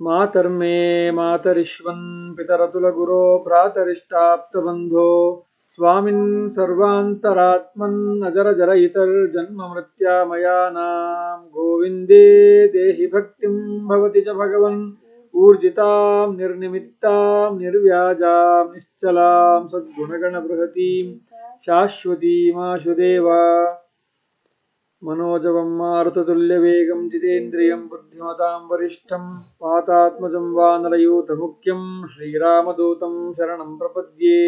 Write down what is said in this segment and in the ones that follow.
ಮಾತರ್ಮೇ ಮಾತರಿಶ್ವನ್ ಪಿತರತುಲಗುರೋ ಭ್ರಾತರಿಷ್ಟಾಪ್ತಬಂಧೋ ಸ್ವಾಮಿನ್ ಸರ್ವಾಂತರಾತ್ಮನ್ ಅಜರ ಇತರ್ಜನ್ಮ ಮೃತ್ಯಾಮಯಾನಾಂ ಗೋವಿಂದೇ ದೇಹಿ ಭಕ್ತಿಂ ಭವತಿ ಚ ಭಗವನ್ ಊರ್ಜಿತಾಂ ನಿರ್ನಿಮಿತ್ತಾಂ ನಿರ್ವ್ಯಾಜಾಂ ನಿಶ್ಚಲಾಂ ಸದ್ಗುಣಗಣ ಬೃಹತೀಂ ಶಾಶ್ವತೀಮಾಶುದೇವ मनोजवं मारुततुल्यवेगं जितेन्द्रियं बुद्धिमतां वरिष्ठं वातात्मजं वानरयूतमुख्यं श्रीरामदूतं शरणं प्रपद्ये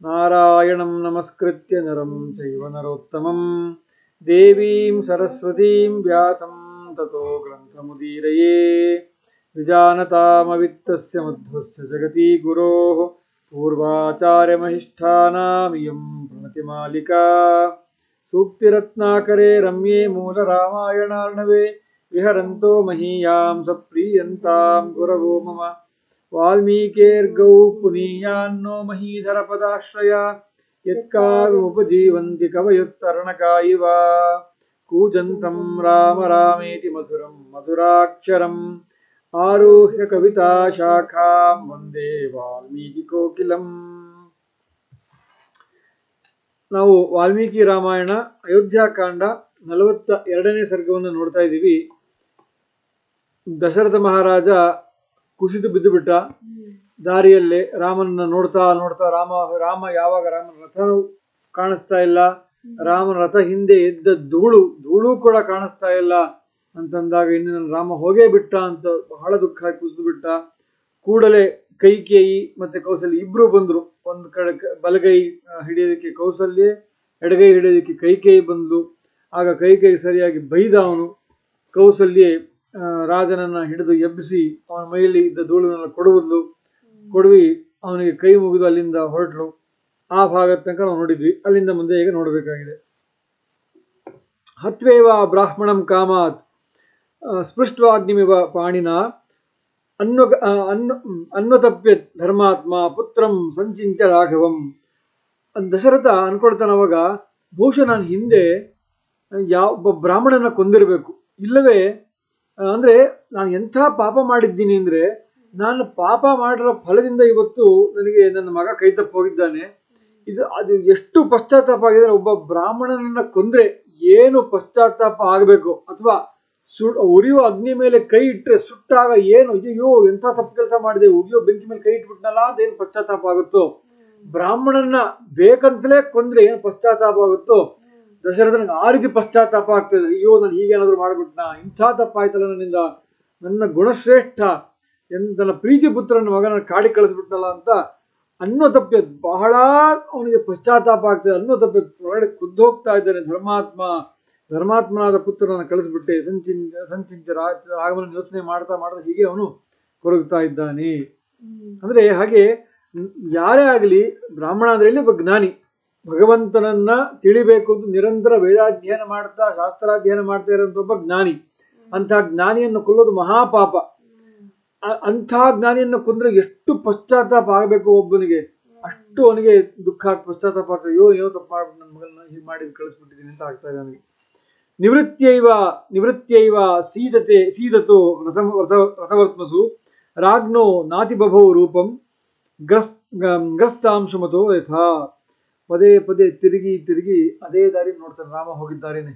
नारायणं नमस्कृत्य नरं चैव नरोत्तमं देवीं सरस्वतीं व्यासं ततो ग्रन्थमुदीरये विजानतामवित्तस्य मध्वस्य जगति गुरोः पूर्वाचार्यमहिष्ठानामियं प्रणतिमालिका सूक्तिरत्नाकरे रम्ये मूलरामायणार्णवे विहरन्तो महीयां सप्रीयन्तां गुरवो मम वाल्मीकेर्गौ पुनीयान्नो महीधरपदाश्रया यत्काव्यमुपजीवन्ति कवयस्तरणका इव कूजन्तं राम रामेति मधुरं मधुराक्षरम् आरुह्य कविताशाखां वन्दे वाल्मीकिकोकिलम्। ನಾವು ವಾಲ್ಮೀಕಿ ರಾಮಾಯಣ ಅಯೋಧ್ಯಾಕಾಂಡ 42ನೇ ಸರ್ಗವನ್ನು ನೋಡ್ತಾ ಇದ್ದೀವಿ. ದಶರಥ ಮಹಾರಾಜ ಕುಸಿದು ಬಿದ್ದು ಬಿಟ್ಟ. ದಾರಿಯಲ್ಲೇ ರಾಮನನ್ನ ನೋಡ್ತಾ ನೋಡ್ತಾ ರಾಮ ಯಾವಾಗ ರಾಮನ ರಥ ಕಾಣಿಸ್ತಾ ಇಲ್ಲ, ರಾಮನ ರಥ ಹಿಂದೆ ಎದ್ದ ಧೂಳು ಕೂಡ ಕಾಣಿಸ್ತಾ ಇಲ್ಲ ಅಂತಂದಾಗ ಇನ್ನು ನನ್ನ ರಾಮ ಹೋಗೇ ಬಿಟ್ಟ ಅಂತ ಬಹಳ ದುಃಖ ಕುಸಿದು ಬಿಟ್ಟ. ಕೂಡಲೇ ಕೈಕೇಯಿ ಮತ್ತೆ ಕೌಸಲ್ಯ ಇಬ್ರು ಬಂದ್ರು. ಒಂದು ಕಡೆ ಬಲಗೈ ಹಿಡಿಯೋದಕ್ಕೆ ಕೌಸಲ್ಯ, ಎಡಗೈ ಹಿಡಿಯೋದಕ್ಕೆ ಕೈಕೇಯಿ ಬಂದ್ಲು. ಆಗ ಕೈಕೇಯಿ ಸರಿಯಾಗಿ ಬೈದ ಅವನು. ಕೌಸಲ್ಯ ರಾಜನನ್ನ ಹಿಡಿದು ಎಬ್ಬಿಸಿ ಅವನ ಮೈಯಲ್ಲಿ ಇದ್ದ ಧೂಳನ್ನೆಲ್ಲ ಕೊಡುವಿ ಅವನಿಗೆ ಕೈ ಮುಗಿದು ಅಲ್ಲಿಂದ ಹೊರಟ್ಲು. ಆ ಭಾಗದ ತನಕ ನಾವು ನೋಡಿದ್ವಿ. ಅಲ್ಲಿಂದ ಮುಂದೆ ಈಗ ನೋಡಬೇಕಾಗಿದೆ. ಹತ್ವೇವ ಬ್ರಾಹ್ಮಣಂ ಕಾಮಾತ್ ಸ್ಪೃಷ್ಟ್ವಾಗ್ನಿಮಿವ ಪಾಣಿನ ಅನ್ವತಪ್ಯತ್ ಧರ್ಮಾತ್ಮ ಪುತ್ರಂ ಸಂಚಿಂತ್ಯ ರಾಘವಂ. ದಶರಥ ಅನ್ಕೊಳ್ತಾನ ಅವಾಗ, ಬಹುಶಃ ನಾನು ಹಿಂದೆ ಒಬ್ಬ ಬ್ರಾಹ್ಮಣನ ಕೊಂದಿರಬೇಕು, ಇಲ್ಲವೇ ಅಂದ್ರೆ ನಾನು ಎಂಥ ಪಾಪ ಮಾಡಿದ್ದೀನಿ ಅಂದ್ರೆ ನಾನು ಪಾಪ ಮಾಡಿರೋ ಫಲದಿಂದ ಇವತ್ತು ನನಗೆ ನನ್ನ ಮಗ ಕೈ ತಪ್ಪಿ ಹೋಗಿದ್ದಾನೆ. ಅದು ಎಷ್ಟು ಪಶ್ಚಾತ್ತಾಪ ಆಗಿದೆ. ಒಬ್ಬ ಬ್ರಾಹ್ಮಣನನ್ನ ಕೊಂದ್ರೆ ಏನು ಪಶ್ಚಾತ್ತಾಪ ಆಗಬೇಕು, ಅಥವಾ ಉರಿಯುವ ಅಗ್ನಿ ಮೇಲೆ ಕೈ ಇಟ್ಟರೆ ಸುಟ್ಟಾಗ ಏನು ಅಯ್ಯೋ ಎಂಥ ತಪ್ಪು ಕೆಲಸ ಮಾಡಿದೆ, ಉರಿಯೋ ಬೆಂಕಿ ಮೇಲೆ ಕೈ ಇಟ್ಬಿಟ್ನಲ್ಲ ಅಂತ ಏನು ಪಶ್ಚಾತ್ತಾಪ ಆಗುತ್ತೋ, ಬ್ರಾಹ್ಮಣನ ಬೇಕಂತಲೇ ಕೊಂದ್ರೆ ಏನು ಪಶ್ಚಾತ್ತಾಪ ಆಗುತ್ತೋ, ದಶರಥನಿಗೆ ಆ ರೀತಿ ಪಶ್ಚಾತ್ತಾಪ ಆಗ್ತದೆ. ಅಯ್ಯೋ ನಾನು ಹೀಗೇನಾದ್ರು ಮಾಡ್ಬಿಟ್ನ, ಇಂಥ ತಪ್ಪಾಯ್ತಲ್ಲ ನನ್ನಿಂದ, ನನ್ನ ಗುಣಶ್ರೇಷ್ಠ ನನ್ನ ಪ್ರೀತಿ ಪುತ್ರನ ಮಗನ ಕಾಡಿ ಕಳಿಸ್ಬಿಟ್ನಲ್ಲ ಅಂತ ಅನ್ನೋ ತಪ್ಪೆ ಬಹಳ ಅವನಿಗೆ ಪಶ್ಚಾತ್ತಾಪ ಆಗ್ತದೆ. ಅನ್ನೋ ತಪ್ಪೆ ಒಳಗಡೆ ಖುದ್ದು ಹೋಗ್ತಾ ಇದ್ದಾನೆ. ಧರ್ಮಾತ್ಮನಾದ ಪುತ್ರನನ್ನು ಕಳಿಸ್ಬಿಟ್ಟೆ, ಸಂಚಿಂತ ರಾಘವನ ಯೋಚನೆ ಮಾಡ್ತಾ ಹೀಗೆ ಅವನು ಕೊರಗ್ತಾ ಇದ್ದಾನೆ. ಅಂದ್ರೆ ಹಾಗೆ ಯಾರೇ ಆಗಲಿ ಬ್ರಾಹ್ಮಣ ಅಂದ್ರೆ ಇಲ್ಲಿ ಒಬ್ಬ ಜ್ಞಾನಿ, ಭಗವಂತನನ್ನ ತಿಳಿಬೇಕು ಅಂತ ನಿರಂತರ ವೇದಾಧ್ಯಯನ ಮಾಡ್ತಾ ಶಾಸ್ತ್ರಾಧ್ಯಯನ ಮಾಡ್ತಾ ಇರೋಂಥ ಒಬ್ಬ ಜ್ಞಾನಿ. ಅಂಥ ಜ್ಞಾನಿಯನ್ನು ಕೊಲ್ಲೋದು ಮಹಾಪಾಪ. ಅಂಥ ಜ್ಞಾನಿಯನ್ನು ಕೊಂದ್ರೆ ಎಷ್ಟು ಪಶ್ಚಾತ್ತಾಪ ಆಗಬೇಕು ಒಬ್ಬನಿಗೆ, ಅಷ್ಟು ಅವನಿಗೆ ದುಃಖ ಪಶ್ಚಾತ್ತಾಪ ಆಗ್ತದೆ. ಏನೋ ತಪ್ಪು ಮಾಡ್ಬಿಟ್ಟು ನನ್ನ ಮಗನ ಹೀಗೆ ಮಾಡಿ ಕಳಿಸ್ಬಿಟ್ಟಿದ್ದೀನಿ ಅಂತ ಆಗ್ತಾ ಇದೆ ಅವನಿಗೆ. ನಿವೃತ್ಯೈವ ಸೀದತೋ ರಥವರ್ತ್ಮಸು ರಾಜ್ಞೋ ನಾತಿ ಬಭೋ ರೂಪಂ ಗ್ರಸ್ತಾಂಶಮತೋ ಯಥಾ. ಪದೇ ಪದೇ ತಿರುಗಿ ಅದೇ ದಾರಿ ನೋಡ್ತಾನೆ. ರಾಮ ಹೋಗಿದ್ದಾರೇನೆ,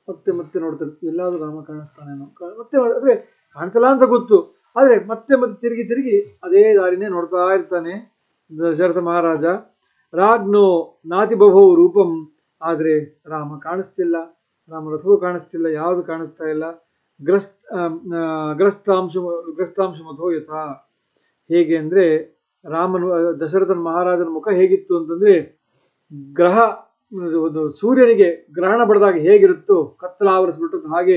ಮತ್ತೆ ನೋಡ್ತಾನೆ, ಎಲ್ಲಾದ್ರೂ ರಾಮ ಕಾಣಿಸ್ತಾನೇನೋ. ಮತ್ತೆ ಅಂದ್ರೆ ಕಾಣಿಸಲ್ಲ ಅಂತ ಗೊತ್ತು, ಆದ್ರೆ ಮತ್ತೆ ತಿರುಗಿ ಅದೇ ದಾರಿನೇ ನೋಡ್ತಾ ಇರ್ತಾನೆ ದಶರಥ ಮಹಾರಾಜ. ರಾಜ್ಞೋ ನಾತಿ ಬಭೋ ರೂಪಂ, ಆದ್ರೆ ರಾಮ ಕಾಣಿಸ್ತಿಲ್ಲ, ರಾಮ ರಥವೂ ಕಾಣಿಸ್ತಿಲ್ಲ, ಯಾವುದು ಕಾಣಿಸ್ತಾ ಇಲ್ಲ. ಗ್ರಸ್ತಾಂಶ ಮತೋ ಯಥಾ. ಹೇಗೆ ಅಂದ್ರೆ ದಶರಥನ ಮಹಾರಾಜನ ಮುಖ ಹೇಗಿತ್ತು ಅಂತಂದ್ರೆ, ಸೂರ್ಯನಿಗೆ ಗ್ರಹಣ ಬಡಿದಾಗ ಹೇಗಿರುತ್ತೋ ಕತ್ತಲಾವರಿಸ್ಬಿಟ್ಟು, ಹಾಗೆ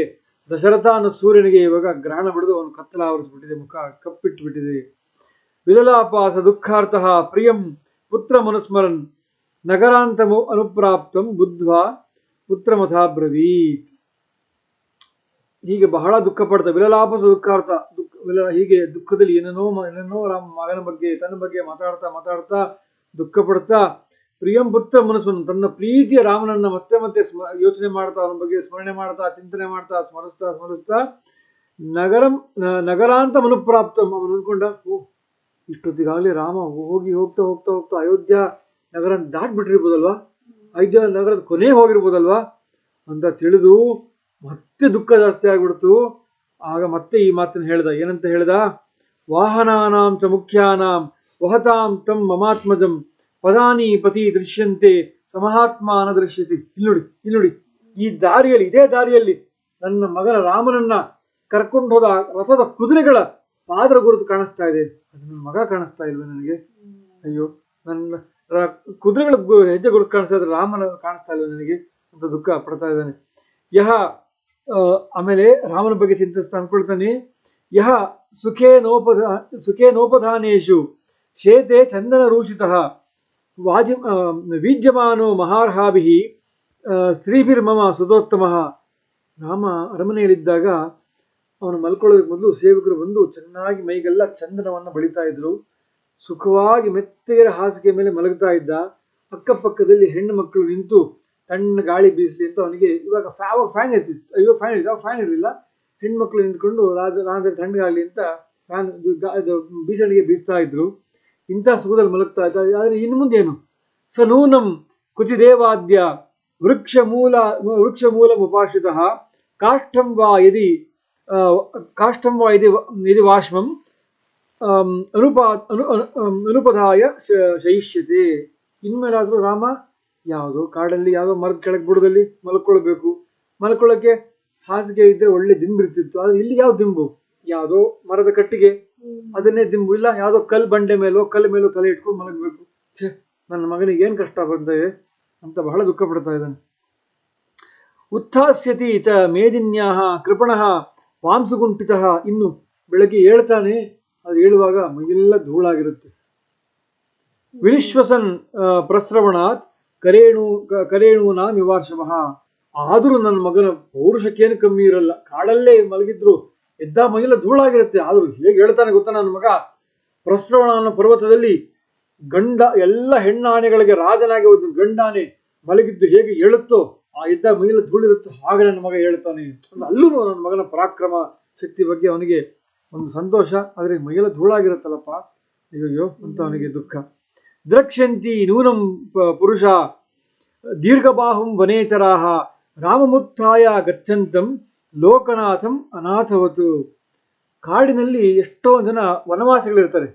ದಶರಥ ಅನ್ನೋ ಸೂರ್ಯನಿಗೆ ಇವಾಗ ಗ್ರಹಣ ಬಡಿದು ಅವನು ಕತ್ತಲಾವರಿಸ್ಬಿಟ್ಟಿದೆ, ಮುಖ ಕಪ್ಪಿಟ್ಟು ಬಿಟ್ಟಿದೆ. ವಿಲಲಾಪಾಸ ದುಃಖಾರ್ಥ ಪ್ರಿಯಂ ಪುತ್ರ ಮನುಸ್ಮರನ್ ನಗರಾಂತಮು ಅನುಪ್ರಾಪ್ತಂ ಬುದ್ಧ್ವಾ ಪುತ್ರಮಥಾಬ್ರವೀತ್. ಹೀಗೆ ಬಹಳ ದುಃಖ ಪಡ್ತಾ, ವಿಲಲಾಪಸ ದುಃಖಾರ್ಥ, ಹೀಗೆ ದುಃಖದಲ್ಲಿ ಏನೇನೋ ಮಗನ ಬಗ್ಗೆ ತನ್ನ ಬಗ್ಗೆ ಮಾತಾಡ್ತಾ ದುಃಖ ಪಡ್ತಾ, ಪ್ರಿಯಂ ಪುತ್ರ ಮನಸ್ಸನ್ನು ತನ್ನ ಪ್ರೀತಿಯ ರಾಮನನ್ನ ಮತ್ತೆ ಯೋಚನೆ ಮಾಡ್ತಾ, ಅವನ ಬಗ್ಗೆ ಸ್ಮರಣೆ ಮಾಡ್ತಾ, ಚಿಂತನೆ ಮಾಡ್ತಾ, ಸ್ಮರಿಸ್ತಾ ನಗರಂ ನಗರಾಂತ ಮನುಪ್ರಾಪ್ತಂ. ಅವನು ಅಂದ್ಕೊಂಡ, ಓ ಇಷ್ಟೊತ್ತಿಗಾಗಲೇ ರಾಮ ಹೋಗಿ ಹೋಗ್ತಾ ಹೋಗ್ತಾ ಹೋಗ್ತಾ ಅಯೋಧ್ಯ ನಗರ ದಾಟ್ಬಿಟ್ಟಿರ್ಬೋದಲ್ವಾ, ಅಯೋಧ್ಯ ನಗರದ ಕೊನೆ ಹೋಗಿರ್ಬೋದಲ್ವಾ ಅಂತ ತಿಳಿದು ಮತ್ತೆ ದುಃಖ ಜಾಸ್ತಿ ಆಗ್ಬಿಡ್ತು. ಆಗ ಮತ್ತೆ ಈ ಮಾತನ್ನು ಹೇಳ್ದ. ಏನಂತ ಹೇಳ್ದ? ವಾಹನಾನಾಂ ಚ ಮುಖ್ಯಾನಾಂ ವಹತಾಂ ತಂ ಮಮಾತ್ಮಜಂ ಪದಾನಿ ಪತಿ ದೃಶ್ಯಂತೆ ಸಮಹಾತ್ಮಾನ ದೃಶ್ಯತೆ. ಇಲ್ಲಿ ನೋಡಿ ಈ ದಾರಿಯಲ್ಲಿ, ಇದೇ ದಾರಿಯಲ್ಲಿ ನನ್ನ ಮಗನ ರಾಮನನ್ನ ಕರ್ಕೊಂಡು ಹೋದ ರಥದ ಕುದುರೆಗಳ ಪಾದರ ಗುರುತು ಕಾಣಿಸ್ತಾ ಇದೆ. ಅದು ನನ್ನ ಮಗ ಕಾಣಿಸ್ತಾ ಇಲ್ವೇ ನನಗೆ? ಅಯ್ಯೋ, ನನ್ನ ಕುದುರೆಗಳ ಹೆಜ್ಜೆ ಗುರುತು ಕಾಣಿಸ್ತಾ ಇದ್ರೆ ರಾಮನ ಕಾಣಿಸ್ತಾ ಇಲ್ವ ನನಗೆ ಅಂತ ದುಃಖ ಪಡ್ತಾ ಇದ್ದಾನೆ. ಯಹ ಆಮೇಲೆ ರಾಮನ ಬಗ್ಗೆ ಚಿಂತಿಸ್ತಾ ಅನ್ಕೊಳ್ತಾನೆ. ಯಹ ಸುಖೇನೋಪಧಾನೇಶು ಶೇತೆ ಚಂದನ ರೂಷಿತಃ ವೀಜ್ಯಮಾನೋ ಮಹಾರ್ಹಾಭಿಃ ಸ್ತ್ರೀಭಿರ್ಮಮ ಸುಧೋತ್ತಮಃ. ರಾಮ ಅರಮನೆಯಲ್ಲಿದ್ದಾಗ ಅವನು ಮಲ್ಕೊಳ್ಳೋದಕ್ಕೆ ಮೊದಲು ಸೇವಕರು ಬಂದು ಚೆನ್ನಾಗಿ ಮೈಗೆಲ್ಲ ಚಂದನವನ್ನು ಬಳಿತಾ ಇದ್ರು. ಸುಖವಾಗಿ ಮೆತ್ತಗೆ ಹಾಸಿಗೆ ಮೇಲೆ ಮಲಗ್ತಾ ಇದ್ದ. ಅಕ್ಕಪಕ್ಕದಲ್ಲಿ ಹೆಣ್ಣು ಮಕ್ಕಳು ನಿಂತು ತಣ್ಣ ಗಾಳಿ ಬೀಸಲಿ ಅಂತ ಅವನಿಗೆ, ಇವಾಗ ಫ್ಯಾನ್ ಇರ್ತಿತ್ತು, ಅಯ್ಯೋ ಫ್ಯಾನ್ ಇರಲಿಲ್ಲ, ಹೆಣ್ಮಕ್ಳು ನಿಂತ್ಕೊಂಡು ರಾತ್ರಿ ತಣ್ಣಗಾಗಲಿ ಅಂತ ಫ್ಯಾನ್ ಬೀಸಣಿಗೆ ಬೀಸ್ತಾ ಇದ್ರು. ಇಂಥ ಸುಖದಲ್ಲಿ ಮಲಗ್ತಾ ಇದ್ದ. ಆದರೆ ಇನ್ನು ಮುಂದೇನು? ಸನೂನಂ ಕುಚಿದೇವಾದ್ಯ ವೃಕ್ಷ ಮೂಲ ಉಪಾಶ್ರಿತಃ ಕಾಷ್ಠಂ ವಾ ಯದಿ ವಾಶ್ಮಂ ಅನುಪದಾಯ ಶಯಿಷ್ಯತೆ. ಇನ್ಮೇಲಾದರೂ ರಾಮ ಯಾವುದೋ ಕಾಡಲ್ಲಿ ಯಾವುದೋ ಮರದ ಕೆಳಗೆ ಬುಡದಲ್ಲಿ ಮಲ್ಕೊಳ್ಬೇಕು. ಮಲ್ಕೊಳ್ಳೋಕ್ಕೆ ಹಾಸಿಗೆ ಇದ್ದರೆ ಒಳ್ಳೆ ದಿಂಬು ಇರ್ತಿತ್ತು. ಆದರೆ ಇಲ್ಲಿ ಯಾವ ದಿಂಬು? ಯಾವುದೋ ಮರದ ಕಟ್ಟಿಗೆ, ಅದನ್ನೇ ದಿಂಬು. ಇಲ್ಲ ಯಾವುದೋ ಕಲ್ಲು ಬಂಡೆ ಮೇಲೋ ತಲೆ ಇಟ್ಕೊಂಡು ಮಲಗಬೇಕು. ಛೇ, ನನ್ನ ಮಗನಿಗೆ ಏನು ಕಷ್ಟ ಬಂದಿದೆ ಅಂತ ಬಹಳ ದುಃಖ ಪಡ್ತಾ ಇದ್ದಾನೆ. ಉತ್ಥಾಸ್ಯತಿ ಚ ಮೇದಿನ್ಯಾಹ ಕೃಪಣಃ ವಾಂಸುಗುಂಠಿತಃ. ಇನ್ನು ಬೆಳಗ್ಗೆ ಹೇಳ್ತಾನೆ, ಅದು ಹೇಳುವಾಗ ಮೈಯೆಲ್ಲ ಧೂಳಾಗಿರುತ್ತೆ. ವಿನಿಶ್ವಸನ್ ಪ್ರಸ್ರವಣಾತ್ ಕರೇಣೂನಾಂ ವಿವಾರ್ಷವಃ. ಆದರೂ ನನ್ನ ಮಗನ ಪೌರುಷಕ್ಕೇನು ಕಮ್ಮಿ ಇರಲ್ಲ. ಕಾಡಲ್ಲೇ ಮಲಗಿದ್ರು ಎದ್ದ ಮೈಯೆಲ್ಲ ಧೂಳಾಗಿರುತ್ತೆ. ಆದರೂ ಹೇಗೆ ಹೇಳ್ತಾನೆ ಗೊತ್ತಾ ನನ್ನ ಮಗ? ಪ್ರಸ್ರವಣ ಅನ್ನೋ ಪರ್ವತದಲ್ಲಿ ಗಂಡ ಎಲ್ಲ ಹೆಣ್ಣಾನೆಗಳಿಗೆ ರಾಜನಾಗಿ ಒಂದು ಗಂಡಾನೆ ಮಲಗಿದ್ದು ಹೇಗೆ ಹೇಳುತ್ತೋ, ಆ ಎದ್ದ ಮೈಯೆಲ್ಲ ಧೂಳಿರುತ್ತೋ ಹಾಗೆ ನನ್ನ ಮಗ ಹೇಳ್ತಾನೆ. ಅಲ್ಲೂ ನನ್ನ ಮಗನ ಪರಾಕ್ರಮ ಶಕ್ತಿ ಬಗ್ಗೆ ಅವನಿಗೆ ಒಂದು ಸಂತೋಷ. ಆದರೆ ಮೈಯೆಲ್ಲ ಧೂಳಾಗಿರುತ್ತಲ್ಲಪ್ಪ, ಅಯ್ಯೋ ಅಂತ ಅವನಿಗೆ ದುಃಖ. ದ್ರಕ್ಷ್ಯಂತಿ ನೂನಂ ಪುರುಷ ದೀರ್ಘಬಾಹುಂ ವನೇಚರಾಹ ರಾಮಮುತ್ಥಾಯ ಗಚ್ಚಂತಂ ಲೋಕನಾಥಂ ಅನಾಥವತು. ಕಾಡಿನಲ್ಲಿ ಎಷ್ಟೋ ಜನ ವನವಾಸಿಗಳಿರ್ತಾರೆ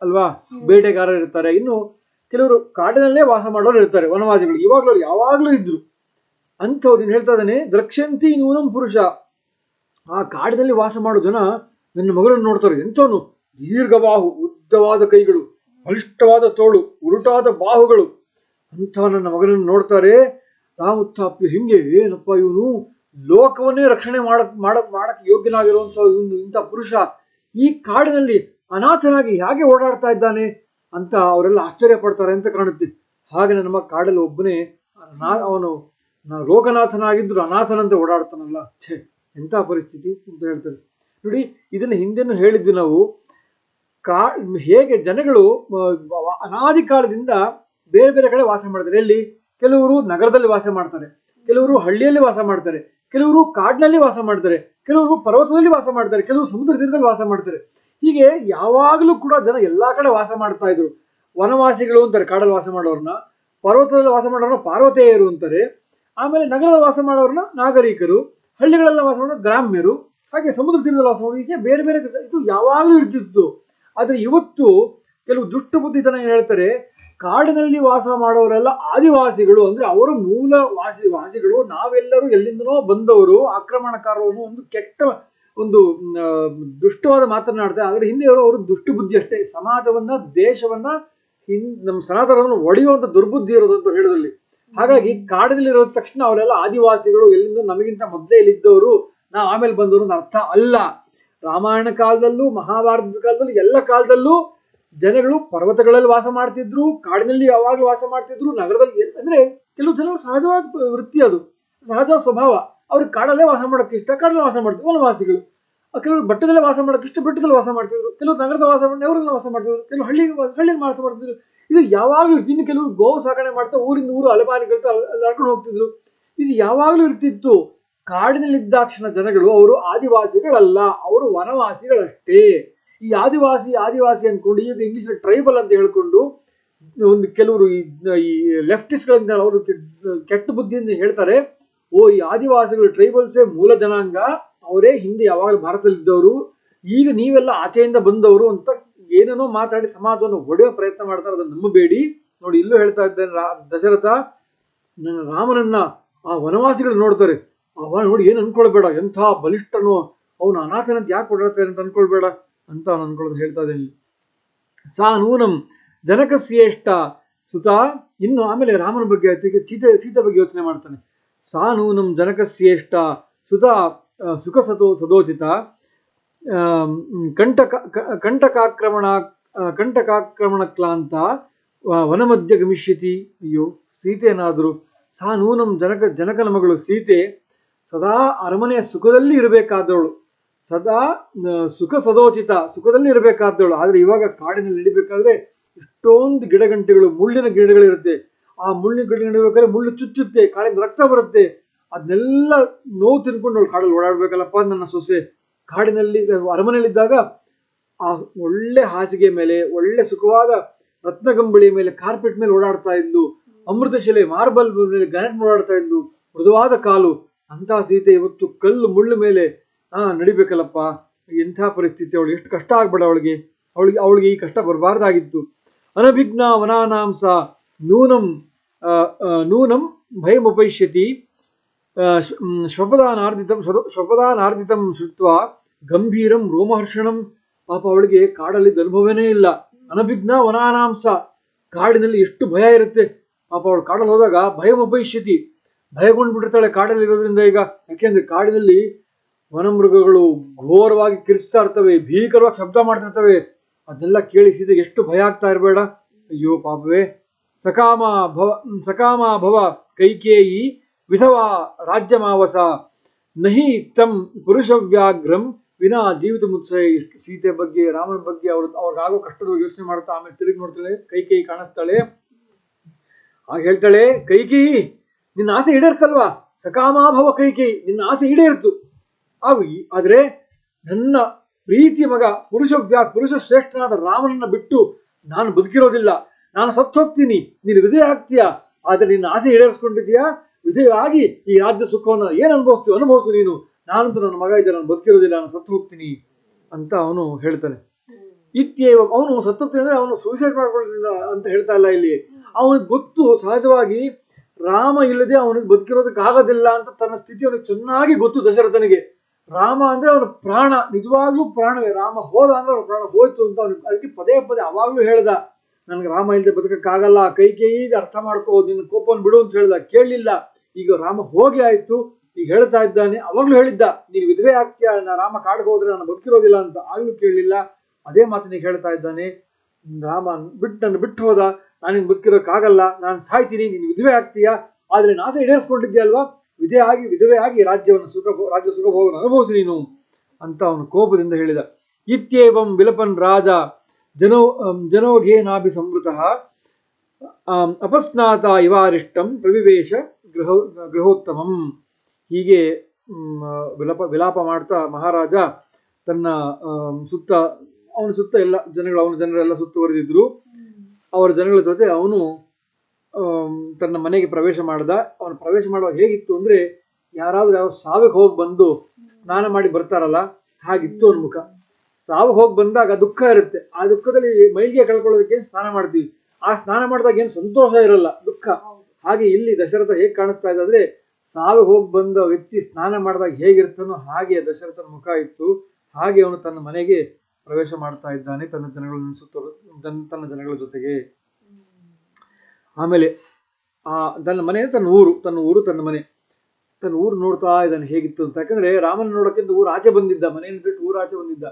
ಅಲ್ವಾ, ಬೇಟೆಗಾರರು ಇರ್ತಾರೆ. ಇನ್ನು ಕೆಲವರು ಕಾಡಿನಲ್ಲೇ ವಾಸ ಮಾಡೋರು ಇರ್ತಾರೆ, ವನವಾಸಿಗಳು. ಇವಾಗಲೂ ಯಾವಾಗಲೂ ಇದ್ರು ಅಂಥವ್ರು ಹೇಳ್ತಾ ಇದ್ದಾನೆ. ದ್ರಕ್ಷ್ಯಂತಿ ನೂನಂ ಪುರುಷ. ಆ ಕಾಡಿನಲ್ಲಿ ವಾಸ ಮಾಡೋ ಜನ ನನ್ನ ಮಗಳನ್ನು ನೋಡ್ತಾರೆ. ಎಂಥವನು? ದೀರ್ಘಬಾಹು, ಉದ್ದವಾದ ಕೈಗಳು, ಬಲಿಷ್ಠವಾದ ತೋಳು, ಉರುಟಾದ ಬಾಹುಗಳು. ಅಂಥ ನನ್ನ ಮಗನನ್ನು ನೋಡ್ತಾರೆ. ರಾಮುತ್ಥಾಪ್ಯ, ಹಿಂಗೆ ಏನಪ್ಪ ಇವನು ಲೋಕವನ್ನೇ ರಕ್ಷಣೆ ಮಾಡಕ್ಕೆ ಯೋಗ್ಯನಾಗಿರುವಂಥ ಇವನು, ಇಂಥ ಪುರುಷ ಈ ಕಾಡಿನಲ್ಲಿ ಅನಾಥನಾಗಿ ಹೇಗೆ ಓಡಾಡ್ತಾ ಇದ್ದಾನೆ ಅಂತ ಅವರೆಲ್ಲ ಆಶ್ಚರ್ಯ ಪಡ್ತಾರೆ ಅಂತ ಕಾಣುತ್ತೆ. ಹಾಗೆ ನನ್ನ ಮಗ ಕಾಡಲ್ಲಿ ಒಬ್ಬನೇ ಅವನು ಲೋಕನಾಥನಾಗಿದ್ರು ಅನಾಥನಂತೆ ಓಡಾಡ್ತಾನಲ್ಲ. ಛೇ, ಎಂಥ ಪರಿಸ್ಥಿತಿ ಅಂತ ಹೇಳ್ತಾರೆ. ನೋಡಿ, ಇದನ್ನು ಹಿಂದೆನೂ ಹೇಳಿದ್ವಿ ನಾವು. ಹೇಗೆ ಜನಗಳು ಅನಾದಿ ಕಾಲದಿಂದ ಬೇರೆ ಬೇರೆ ಕಡೆ ವಾಸ ಮಾಡ್ತಾರೆ. ಎಲ್ಲಿ? ಕೆಲವರು ನಗರದಲ್ಲಿ ವಾಸ ಮಾಡ್ತಾರೆ, ಕೆಲವರು ಹಳ್ಳಿಯಲ್ಲಿ ವಾಸ ಮಾಡ್ತಾರೆ, ಕೆಲವರು ಕಾಡಿನಲ್ಲಿ ವಾಸ ಮಾಡ್ತಾರೆ, ಕೆಲವರು ಪರ್ವತದಲ್ಲಿ ವಾಸ ಮಾಡ್ತಾರೆ, ಕೆಲವರು ಸಮುದ್ರ ತೀರದಲ್ಲಿ ವಾಸ ಮಾಡ್ತಾರೆ. ಹೀಗೆ ಯಾವಾಗಲೂ ಕೂಡ ಜನ ಎಲ್ಲಾ ಕಡೆ ವಾಸ ಮಾಡ್ತಾ ಇದ್ರು. ವನವಾಸಿಗಳು ಅಂತಾರೆ ಕಾಡಲ್ಲಿ ವಾಸ ಮಾಡೋರನ್ನ, ಪರ್ವತದಲ್ಲಿ ವಾಸ ಮಾಡೋರನ್ನ ಪಾರ್ವತೇಯರು ಅಂತಾರೆ. ಆಮೇಲೆ ನಗರದಲ್ಲಿ ವಾಸ ಮಾಡೋರನ್ನ ನಾಗರಿಕರು, ಹಳ್ಳಿಗಳೆಲ್ಲ ವಾಸ ಮಾಡೋ ಗ್ರಾಮ್ಯರು, ಹಾಗೆ ಸಮುದ್ರ ತೀರದಲ್ಲಿ ವಾಸ ಮಾಡೋದು. ಹೀಗೆ ಬೇರೆ ಬೇರೆ ಇದು ಯಾವಾಗಲೂ ಇರ್ತಿತ್ತು. ಆದರೆ ಇವತ್ತು ಕೆಲವು ದುಷ್ಟ ಬುದ್ಧಿ ಜನ ಏನು ಹೇಳ್ತಾರೆ, ಕಾಡಿನಲ್ಲಿ ವಾಸ ಮಾಡೋರೆಲ್ಲ ಆದಿವಾಸಿಗಳು, ಅಂದ್ರೆ ಅವರು ಮೂಲ ವಾಸಿಗಳು, ನಾವೆಲ್ಲರೂ ಎಲ್ಲಿಂದನೋ ಬಂದವರು, ಆಕ್ರಮಣಕಾರರು ಅನ್ನೋ ಒಂದು ಕೆಟ್ಟ ಒಂದು ದುಷ್ಟವಾದ ಮಾತನಾಡ್ತಾರೆ. ಆದರೆ ಹಿಂದೆ ಅವರು ದುಷ್ಟ ಬುದ್ಧಿ ಅಷ್ಟೇ. ಸಮಾಜವನ್ನ, ದೇಶವನ್ನ, ನಮ್ಮ ಸನಾತನವನ್ನು ಒಡೆಯುವಂಥ ದುರ್ಬುದ್ಧಿ ಇರೋದು ಅಂತ ಹೇಳೋದ್ರಲ್ಲಿ. ಹಾಗಾಗಿ ಕಾಡಿನಲ್ಲಿರೋ ತಕ್ಷಣ ಅವರೆಲ್ಲ ಆದಿವಾಸಿಗಳು, ಎಲ್ಲಿಂದ ನಮಗಿಂತ ಮೊದಲೇ ಇಲ್ಲಿದ್ದವರು, ನಾವು ಆಮೇಲೆ ಬಂದವರು ಅಂತ ಅರ್ಥ ಅಲ್ಲ. ರಾಮಾಯಣ ಕಾಲದಲ್ಲೂ, ಮಹಾಭಾರತದ ಕಾಲದಲ್ಲೂ, ಎಲ್ಲ ಕಾಲದಲ್ಲೂ ಜನಗಳು ಪರ್ವತಗಳಲ್ಲಿ ವಾಸ ಮಾಡ್ತಿದ್ರು, ಕಾಡಿನಲ್ಲಿ ಯಾವಾಗಲೂ ವಾಸ ಮಾಡ್ತಿದ್ರು, ನಗರದಲ್ಲಿ. ಅಂದ್ರೆ ಕೆಲವು ಜನ ಸಹಜವಾದ ವೃತ್ತಿ, ಅದು ಸಹಜವಾದ ಸ್ವಭಾವ. ಅವ್ರಿಗೆ ಕಾಡಲ್ಲೇ ವಾಸ ಮಾಡೋಕ್ಕೆ ಇಷ್ಟ, ಕಾಡಲ್ಲಿ ವಾಸ ಮಾಡ್ತಿದ್ರು ವನವಾಸಿಗಳು. ಕೆಲವರು ಬೆಟ್ಟದಲ್ಲೇ ವಾಸ ಮಾಡೋಕ್ಕೆ ಇಷ್ಟ, ಬೆಟ್ಟದಲ್ಲಿ ವಾಸ ಮಾಡ್ತಿದ್ರು. ಕೆಲವರು ನಗರದ ವಾಸ ಮಾಡಿ ನಗರದಲ್ಲಿ ವಾಸ ಮಾಡ್ತಿದ್ರು, ಕೆಲವು ಹಳ್ಳಿಯಲ್ಲಿ ವಾಸ ಮಾಡ್ತಿದ್ರು. ಇದು ಯಾವಾಗಲೂ ಇರ್ತಿತ್ತು. ಇನ್ನು ಕೆಲವರು ಗೋವು ಸಾಕಣೆ ಮಾಡ್ತಾ ಊರಿಂದ ಊರು ಅಲೆಮಾರಿಗಳು ನಡ್ಕೊಂಡು ಹೋಗ್ತಿದ್ರು. ಇದು ಯಾವಾಗಲೂ ಇರ್ತಿತ್ತು. ಕಾಡಿನಲ್ಲಿದ್ದಾಕ್ಷಣ ಜನಗಳು ಅವರು ಆದಿವಾಸಿಗಳಲ್ಲ, ಅವರು ವನವಾಸಿಗಳಷ್ಟೇ. ಈ ಆದಿವಾಸಿ ಆದಿವಾಸಿ ಅನ್ಕೊಂಡು ಈಗ ಇಂಗ್ಲಿಷ್ ಟ್ರೈಬಲ್ ಅಂತ ಹೇಳ್ಕೊಂಡು ಒಂದು ಕೆಲವರು ಈ ಲೆಫ್ಟಿಸ್ಟ್ಗಳಿಂದ ಅವರು ಕೆಟ್ಟ ಬುದ್ಧಿಯಿಂದ ಹೇಳ್ತಾರೆ, ಓ ಈ ಆದಿವಾಸಿಗಳು ಟ್ರೈಬಲ್ಸೇ ಮೂಲ ಜನಾಂಗ, ಅವರೇ ಹಿಂದೆ ಯಾವಾಗಲೂ ಭಾರತದಲ್ಲಿದ್ದವರು, ಈಗ ನೀವೆಲ್ಲ ಆಚೆಯಿಂದ ಬಂದವರು ಅಂತ ಏನೇನೋ ಮಾತಾಡಿ ಸಮಾಜವನ್ನು ಒಡೆಯೋ ಪ್ರಯತ್ನ ಮಾಡ್ತಾರೆ. ಅದನ್ನು ನಂಬಬೇಡಿ. ನೋಡಿ ಇಲ್ಲೂ ಹೇಳ್ತಾ ಇದ್ದೇನೆ, ದಶರಥ ನನ್ನ ರಾಮನನ್ನ ಆ ವನವಾಸಿಗಳು ನೋಡ್ತಾರೆ, ಅವ ನೋಡಿ ಏನು ಅನ್ಕೊಳ್ಬೇಡ, ಎಂಥ ಬಲಿಷ್ಠನೋ, ಅವನು ಅನಾಥನಂತ ಯಾಕೆ ಓಡಾಡ್ತಾನೆ ಅಂತ ಅನ್ಕೊಳ್ಬೇಡ ಅಂತ ಅವನು ಅನ್ಕೊಳ್ಳೋದು ಹೇಳ್ತಾ ಇದ್ದೇನೆ. ಸಾ ನೂನಂ ಜನಕಸ್ಯೇಷ್ಟ ಸುತ. ಇನ್ನು ಆಮೇಲೆ ರಾಮನ ಬಗ್ಗೆ ಆಯ್ತು, ಈಗ ಸೀತೆ ಬಗ್ಗೆ ಯೋಚನೆ ಮಾಡ್ತಾನೆ. ಸಾ ನೂನಂ ಜನಕಸ್ಯೇಷ್ಟ ಸುತ ಸುಖ ಸದೋಚಿತ ಕಂಟಕಾಕ್ರಮಣ ಕ್ಲಾಂತ ವನಮಧ್ಯ ಗಮಿಷ್ಯತಿ. ಅಯ್ಯೋ ಸೀತೆಯೇನಾದರೂ, ಸಾ ನೂನಂ ಜನಕನ ಮಗಳು ಸೀತೆ ಸದಾ ಅರಮನೆಯ ಸುಖದಲ್ಲಿ ಇರಬೇಕಾದವಳು, ಸದಾ ಸುಖ ಸದೋಚಿತ ಸುಖದಲ್ಲಿ ಇರಬೇಕಾದವಳು. ಆದರೆ ಇವಾಗ ಕಾಡಿನಲ್ಲಿ ನಡಿಬೇಕಾದ್ರೆ ಇಷ್ಟೊಂದು ಗಿಡಗಂಟೆಗಳು, ಮುಳ್ಳಿನ ಗಿಡಗಳಿರುತ್ತೆ. ಆ ಮುಳ್ಳಿನ ಗಿಡ ನಡಿಬೇಕಾದ್ರೆ ಮುಳ್ಳು ಚುಚ್ಚುತ್ತೆ, ಕಾಡಿಂದ ರಕ್ತ ಬರುತ್ತೆ. ಅದನ್ನೆಲ್ಲ ನೋವು ತಿನ್ಕೊಂಡು ಅವಳು ಕಾಡಲ್ಲಿ ಓಡಾಡ್ಬೇಕಲ್ಲಪ್ಪ ನನ್ನ ಸೊಸೆ. ಕಾಡಿನಲ್ಲಿ ಅರಮನೆಯಲ್ಲಿದ್ದಾಗ ಆ ಒಳ್ಳೆ ಹಾಸಿಗೆ ಮೇಲೆ, ಒಳ್ಳೆ ಸುಖವಾದ ರತ್ನಗಂಬಳಿ ಮೇಲೆ, ಕಾರ್ಪೆಟ್ ಮೇಲೆ ಓಡಾಡ್ತಾ ಇದ್ಲು. ಅಮೃತಶಿಲೆ ಮಾರ್ಬಲ್ ಮೇಲೆ ಗ್ರಾನೈಟ್ ಓಡಾಡ್ತಾ ಇದ್ಲು, ಮೃದುವಾದ ಕಾಲು. ಅಂತ ಸೀತೆ ಇವತ್ತು ಕಲ್ಲು ಮುಳ್ಳು ಮೇಲೆ ನಡಿಬೇಕಲ್ಲಪ್ಪ. ಎಂಥ ಪರಿಸ್ಥಿತಿ, ಅವಳು ಎಷ್ಟು ಕಷ್ಟ ಆಗ್ಬೇಡ ಅವಳಿಗೆ ಈ ಕಷ್ಟ ಬರಬಾರ್ದಾಗಿತ್ತು. ಅನಭಿಜ್ಞ ವನಾನಾಂಸ ನೂನಂ ಭಯಮುಪೈಷ್ಯತಿ ಶ್ವಪದಾನಾರ್ಧಿತಂ ಶ್ರುತ್ವಾ ಗಂಭೀರಂ ರೋಮಹರ್ಷಣಂ. ಪಾಪ ಅವಳಿಗೆ ಕಾಡಲ್ಲಿದ್ದ ಅನುಭವನೇ ಇಲ್ಲ. ಅನಭಿಜ್ಞ ವನಾನಾಂಸ, ಕಾಡಿನಲ್ಲಿ ಎಷ್ಟು ಭಯ ಇರುತ್ತೆ. ಪಾಪ ಅವಳು ಕಾಡಲ್ಲಿ ಹೋದಾಗ ಭಯಮುಪೈಷ್ಯತಿ, ಭಯಗೊಂಡ್ಬಿಟ್ಟಿರ್ತಾಳೆ ಕಾಡಲ್ಲಿ ಇರೋದ್ರಿಂದ. ಈಗ ಯಾಕೆಂದ್ರೆ ಕಾಡಿನಲ್ಲಿ ವನಮೃಗಗಳು ಘೋರವಾಗಿ ಕಿರಿಸ್ತಾ ಇರ್ತವೆ, ಭೀಕರವಾಗಿ ಶಬ್ದ ಮಾಡ್ತಿರ್ತವೆ. ಅದನ್ನೆಲ್ಲ ಕೇಳಿ ಸೀತೆಗೆ ಎಷ್ಟು ಭಯ ಆಗ್ತಾ ಇರಬೇಡ. ಅಯ್ಯೋ ಪಾಪವೇ. ಸಕಾಮ ಭವ ಕೈಕೇಯಿ ವಿಧವಾ ರಾಜ್ಯಮಾವಸ ನಹಿ ತಂ ಪುರುಷವ್ಯಾಘ್ರಂ ವಿನಾ ಜೀವಿತ ಮುತ್ಸೈ. ಸೀತೆ ಬಗ್ಗೆ, ರಾಮನ ಬಗ್ಗೆ, ಅವ್ರಿಗಾಗೋ ಕಷ್ಟದ ಬಗ್ಗೆ ಯೋಚನೆ ಮಾಡ್ತಾ ಆಮೇಲೆ ತಿರುಗಿ ನೋಡ್ತಾಳೆ. ಕೈಕೇಯಿ ಕಾಣಿಸ್ತಾಳೆ. ಆಗ ಹೇಳ್ತಾಳೆ, ಕೈಕೇಯಿ ನಿನ್ನ ಆಸೆ ಈಡೇರ್ತಲ್ವಾ, ಸಕಾಮಾಭವ ಕೈಕೇಯಿ, ನಿನ್ನ ಆಸೆ ಈಡೇರ್ತು. ಆದ್ರೆ ನನ್ನ ಪ್ರೀತಿಯ ಮಗ ಪುರುಷ ಶ್ರೇಷ್ಠನಾದ ರಾಮನನ್ನ ಬಿಟ್ಟು ನಾನು ಬದುಕಿರೋದಿಲ್ಲ, ನಾನು ಸತ್ತು ಹೋಗ್ತೀನಿ, ನೀನು ವಿಧೇಯ ಆಗ್ತೀಯಾ. ಆದ್ರೆ ನಿನ್ನ ಆಸೆ ಈಡೇರಿಸ್ಕೊಂಡಿದ್ಯಾ, ವಿಧೇಯ ಆಗಿ ಈ ರಾಜ್ಯ ಸುಖವನ್ನು ಏನು ಅನುಭವಿಸು ನೀನು. ನಾನಂತೂ ನನ್ನ ಮಗ ಇದ್ದೆ, ನಾನು ಬದುಕಿರೋದಿಲ್ಲ, ನಾನು ಸತ್ತು ಹೋಗ್ತೀನಿ ಅಂತ ಅವನು ಹೇಳ್ತಾನೆ. ಇತ್ಯೇವ, ಅವನು ಸತ್ತು ಹೋಗ್ತೀನಿ ಅಂದ್ರೆ ಅವನು ಸೂಸೈಡ್ ಮಾಡ್ಕೊಳ್ಳೋದಿಲ್ಲ ಅಂತ ಹೇಳ್ತಾ ಇಲ್ಲ ಇಲ್ಲಿ. ಅವನಿಗೆ ಗೊತ್ತು, ಸಹಜವಾಗಿ ರಾಮ ಇಲ್ಲದೆ ಅವನಿಗೆ ಬದುಕಿರೋದಕ್ಕಾಗೋದಿಲ್ಲ ಅಂತ ತನ್ನ ಸ್ಥಿತಿ ಅವನಿಗೆ ಚೆನ್ನಾಗಿ ಗೊತ್ತು ದಶರಥನಿಗೆ. ರಾಮ ಅಂದ್ರೆ ಅವನ ಪ್ರಾಣ, ನಿಜವಾಗ್ಲೂ ಪ್ರಾಣವೇ. ರಾಮ ಹೋದ ಅಂದ್ರೆ ಅವನ ಪ್ರಾಣ ಹೋಯ್ತು ಅಂತ ಅವನಿಗೆ. ಅದಕ್ಕೆ ಪದೇ ಅವಾಗ್ಲೂ ಹೇಳ್ದ, ನನ್ಗೆ ರಾಮ ಇಲ್ಲದೆ ಬದುಕಕ್ಕಾಗಲ್ಲ, ಕೈಕೇಯಿ ಅರ್ಥ ಮಾಡ್ಕೋ, ನಿನ್ನ ಕೋಪವನ್ನು ಬಿಡು ಅಂತ ಹೇಳ್ದ. ಕೇಳಲಿಲ್ಲ. ಈಗ ರಾಮ ಹೋಗಿ ಆಯ್ತು, ಈಗ ಹೇಳ್ತಾ ಇದ್ದಾನೆ. ಅವಾಗ್ಲೂ ಹೇಳಿದ್ದ, ನೀನು ವಿಧವೆ ಆಗ್ತೀಯ, ರಾಮ ಕಾಡಿಗೆ ಹೋದ್ರೆ ನಾನು ಬದುಕಿರೋದಿಲ್ಲ ಅಂತ. ಆಗ್ಲೂ ಕೇಳಲಿಲ್ಲ. ಅದೇ ಮಾತನಿಗೆ ಹೇಳ್ತಾ ಇದ್ದಾನೆ. ರಾಮ ನನ್ನ ಬಿಟ್ಟು ಹೋದ, ನಾನಿನ್ ಬದುಕಿರೋಕ್ಕಾಗಲ್ಲ, ನಾನು ಸಾಯ್ತೀನಿ, ನೀನು ವಿಧವೆ ಆಗ್ತೀಯ. ಆದ್ರೆ ನಾನು ಆಸೆ ಈಡೇರಿಸ್ಕೊಂಡಿದ್ಯಲ್ವಾ, ವಿಧವೆ ಆಗಿ ರಾಜ್ಯ ಸುಖ ಭೋಗವನ್ನು ಅನುಭವಿಸಿ ನೀನು ಅಂತ ಅವನು ಕೋಪದಿಂದ ಹೇಳಿದ. ಇತ್ಯೇವಂ ವಿಲಪನ್ ರಾಜ ಜನೋಘೇನಾಭಿ ಸಂವೃತಃ ಅಪಸ್ನಾತ ಇವಾರಿಷ್ಟಂ ಪ್ರವಿವೇಶ ಗೃಹೋತ್ತಮಂ. ಹೀಗೆ ವಿಲಾಪ ಮಾಡ್ತಾ ಮಹಾರಾಜ ತನ್ನ ಅವನ ಸುತ್ತ ಎಲ್ಲ ಅವನ ಜನರೆಲ್ಲ ಸುತ್ತುವರೆದಿದ್ರು. ಅವರ ಜನಗಳ ಜೊತೆ ಅವನು ತನ್ನ ಮನೆಗೆ ಪ್ರವೇಶ ಮಾಡ್ದ. ಅವನು ಪ್ರವೇಶ ಮಾಡುವಾಗ ಹೇಗಿತ್ತು ಅಂದ್ರೆ, ಯಾವ ಸಾವಿಗೆ ಹೋಗಿ ಬಂದು ಸ್ನಾನ ಮಾಡಿ ಬರ್ತಾರಲ್ಲ ಹಾಗಿತ್ತು ಅವನ ಮುಖ. ಸಾವಿಗೆ ಹೋಗಿ ಬಂದಾಗ ದುಃಖ ಇರುತ್ತೆ, ಆ ದುಃಖದಲ್ಲಿ ಮೈಲಿಗೆ ಕಳ್ಕೊಳ್ಳೋದಕ್ಕೆ ಸ್ನಾನ ಮಾಡ್ತೀವಿ. ಆ ಸ್ನಾನ ಮಾಡಿದಾಗ ಏನು ಸಂತೋಷ ಇರಲ್ಲ, ದುಃಖ. ಹಾಗೆ ಇಲ್ಲಿ ದಶರಥ ಹೇಗೆ ಕಾಣಿಸ್ತಾ ಇದೆ ಅಂದ್ರೆ, ಸಾವಿಗೆ ಹೋಗಿ ಬಂದ ವ್ಯಕ್ತಿ ಸ್ನಾನ ಮಾಡಿದಾಗ ಹೇಗಿರ್ತಾನೋ ಹಾಗೆ ದಶರಥನ ಮುಖ ಇತ್ತು. ಹಾಗೆ ಅವನು ತನ್ನ ಮನೆಗೆ ಪ್ರವೇಶ ಮಾಡ್ತಾ ಇದ್ದಾನೆ ತನ್ನ ಜನಗಳ ಜೊತೆಗೆ. ಆಮೇಲೆ ತನ್ನ ಮನೆ, ತನ್ನ ಊರು ನೋಡ್ತಾ ಇದ್ದಾನೆ ಹೇಗಿತ್ತು ಅಂತ. ಯಾಕಂದ್ರೆ ರಾಮನ ನೋಡೋಕ್ಕಿಂತ ಊರು ಆಚೆ ಬಂದಿದ್ದ, ಮನೆಯನ್ನು ಬಿಟ್ಟು ಊರು ಆಚೆ ಬಂದಿದ್ದ.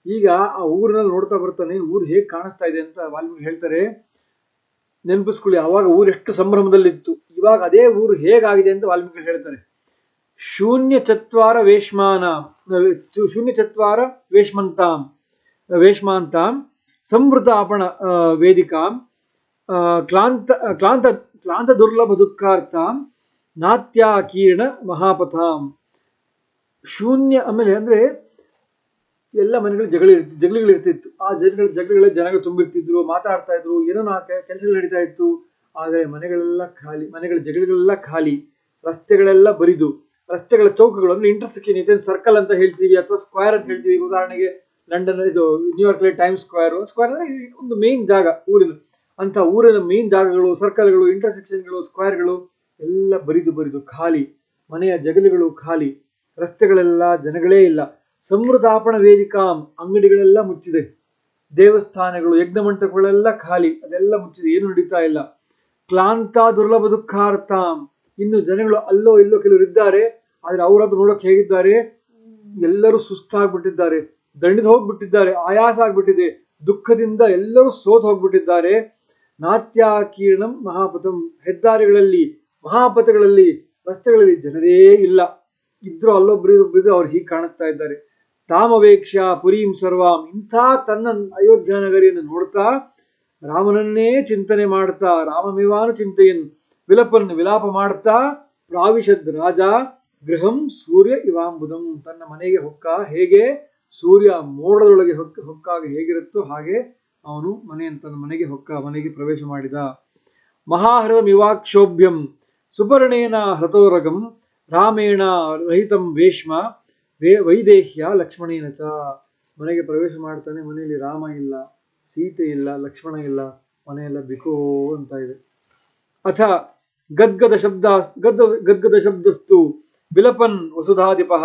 ಈಗ ಆ ಊರಿನಲ್ಲಿ ನೋಡ್ತಾ ಬರ್ತಾನೆ, ಊರು ಹೇಗೆ ಕಾಣಿಸ್ತಾ ಇದೆ ಅಂತ ವಾಲ್ಮೀಕಿ ಹೇಳ್ತಾರೆ. ನೆನಪಿಸ್ಕೊಳ್ಳಿ, ಅವಾಗ ಊರು ಎಷ್ಟು ಸಂಭ್ರಮದಲ್ಲಿತ್ತು, ಇವಾಗ ಅದೇ ಊರು ಹೇಗಾಗಿದೆ ಅಂತ ವಾಲ್ಮೀಕಿ ಹೇಳ್ತಾರೆ. ಶೂನ್ಯ ಚತ್ವಾರ ವೇಶ್ಮಾಂತಾಂ ಸಂವೃತ ಅಪಣ ವೇದಿಕಾಂ ಕ್ಲಾಂತ ದುರ್ಲಭ ದುಃಖಾರ್ಥಾಂ ನಾತ್ಯಾಕೀರ್ಣ ಮಹಾಪಥಾಂ. ಶೂನ್ಯ. ಆಮೇಲೆ ಅಂದ್ರೆ ಎಲ್ಲ ಮನೆಗಳು ಜಗಳಿರ್ತಿತ್ತು. ಆ ಜಗಳಗಳ ಜನಗಳು ತುಂಬಿರ್ತಿದ್ರು, ಮಾತಾಡ್ತಾ ಇದ್ರು, ಏನೋ ಕೆಲಸಗಳು ನಡೀತಾ ಇತ್ತು. ಆದರೆ ಮನೆಗಳೆಲ್ಲ ಖಾಲಿ, ಮನೆಗಳ ಜಗಳಗಳೆಲ್ಲ ಖಾಲಿ, ರಸ್ತೆಗಳೆಲ್ಲ ಬರಿದು, ರಸ್ತೆಗಳ ಚೌಕಗಳು ಅಂದ್ರೆ ಇಂಟರ್ಸೆಕ್ಷನ್ ಇದೆ, ಸರ್ಕಲ್ ಅಂತ ಹೇಳ್ತೀವಿ ಅಥವಾ ಸ್ಕ್ವೇರ್ ಅಂತ ಹೇಳ್ತೀವಿ. ಉದಾಹರಣೆಗೆ ಲಂಡನ್ ಇದು ನ್ಯೂಯಾರ್ಕ್ ಟೈಮ್ ಸ್ಕ್ವೇರ್ ಅಂದ್ರೆ ಒಂದು ಮೇನ್ ಜಾಗ ಊರಿನ, ಅಂತ ಊರಿನ ಮೇನ್ ಜಾಗಗಳು, ಸರ್ಕಲ್ಗಳು, ಇಂಟರ್ಸೆಕ್ಷನ್ಗಳು, ಸ್ಕ್ವೇರ್ಗಳು ಎಲ್ಲ ಬರಿದು ಖಾಲಿ, ಮನೆಯ ಜಗಲುಗಳು ಖಾಲಿ, ರಸ್ತೆಗಳೆಲ್ಲ ಜನಗಳೇ ಇಲ್ಲ. ಸಮೃದ್ಧಾಪಣ ವೇದಿಕಾಂ, ಅಂಗಡಿಗಳೆಲ್ಲ ಮುಚ್ಚಿದೆ, ದೇವಸ್ಥಾನಗಳು, ಯಜ್ಞ ಮಂಟಪಗಳೆಲ್ಲ ಖಾಲಿ, ಅದೆಲ್ಲ ಮುಚ್ಚಿದೆ, ಏನು ನಡೀತಾ ಇಲ್ಲ. ಕ್ಲಾಂತ ದುರ್ಲಭ ದುಃಖಾರ್ಥಂ, ಇನ್ನು ಜನಗಳು ಅಲ್ಲೋ ಇಲ್ಲೋ ಕೆಲವರು ಇದ್ದಾರೆ, ಆದ್ರೆ ಅವರದ್ದು ನೋಡೋಕೆ ಹೇಗಿದ್ದಾರೆ, ಎಲ್ಲರೂ ಸುಸ್ತಾಗ್ಬಿಟ್ಟಿದ್ದಾರೆ, ದಣಿದು ಹೋಗ್ಬಿಟ್ಟಿದ್ದಾರೆ, ಆಯಾಸ ಆಗ್ಬಿಟ್ಟಿದೆ, ದುಃಖದಿಂದ ಎಲ್ಲರೂ ಸೋತ್ ಹೋಗ್ಬಿಟ್ಟಿದ್ದಾರೆ. ನಾತ್ಯಾಕೀರ್ಣಂ ಮಹಾಪಥಂ, ಹೆದ್ದಾರಿಗಳಲ್ಲಿ, ಮಹಾಪಥಗಳಲ್ಲಿ, ರಸ್ತೆಗಳಲ್ಲಿ ಜನರೇ ಇಲ್ಲ, ಇದ್ರು ಅಲ್ಲೊಬ್ರು ಅವ್ರು ಹೀಗೆ ಕಾಣಿಸ್ತಾ ಇದ್ದಾರೆ. ತಾಮವೇಕ್ಷ ಪುರೀಂ ಸರ್ವಾಂ, ಇಂಥ ತನ್ನ ಅಯೋಧ್ಯ ನಗರಿಯನ್ನು ನೋಡ್ತಾ, ರಾಮನನ್ನೇ ಚಿಂತನೆ ಮಾಡ್ತಾ, ರಾಮಮೇವಾನು ಚಿಂತೆಯನ್ ವಿಲಪನ್, ವಿಲಾಪ ಮಾಡ್ತಾ, ಪ್ರಾವಿಶದ್ ರಾಜ ಗೃಹಂ ಸೂರ್ಯ ಇವಾಂಬುದಂ, ತನ್ನ ಮನೆಗೆ ಹೊಕ್ಕ, ಹೇಗೆ ಸೂರ್ಯ ಮೋಡದೊಳಗೆ ಹೊಕ್ಕಾಗ ಹೇಗಿರುತ್ತೋ ಹಾಗೆ ಅವನು ತನ್ನ ಮನೆಗೆ ಹೊಕ್ಕ, ಮನೆಗೆ ಪ್ರವೇಶ ಮಾಡಿದ. ಮಹಾಹೃದಮಿವಾಕ್ಷೋಭ್ಯಂ ಸುಪರ್ಣೇನ ಹೃತೋರಗಂ ರಾಮೇಣ ರಹಿತಂ ವೇಶ್ಮ ವೈದೇಹ್ಯ ಲಕ್ಷ್ಮಣೇನ ಚ, ಮನೆಗೆ ಪ್ರವೇಶ ಮಾಡ್ತಾನೆ. ಮನೆಯಲ್ಲಿ ರಾಮ ಇಲ್ಲ, ಸೀತೆ ಇಲ್ಲ, ಲಕ್ಷ್ಮಣ ಇಲ್ಲ, ಮನೆಯೆಲ್ಲ ಬಿಕೋ ಅಂತ ಇದೆ. ಅಥ ಗದ್ಗದ ಶಬ್ದಸ್ತು ವಿಲಪನ್ ವಸುಧಾಧಿಪಃ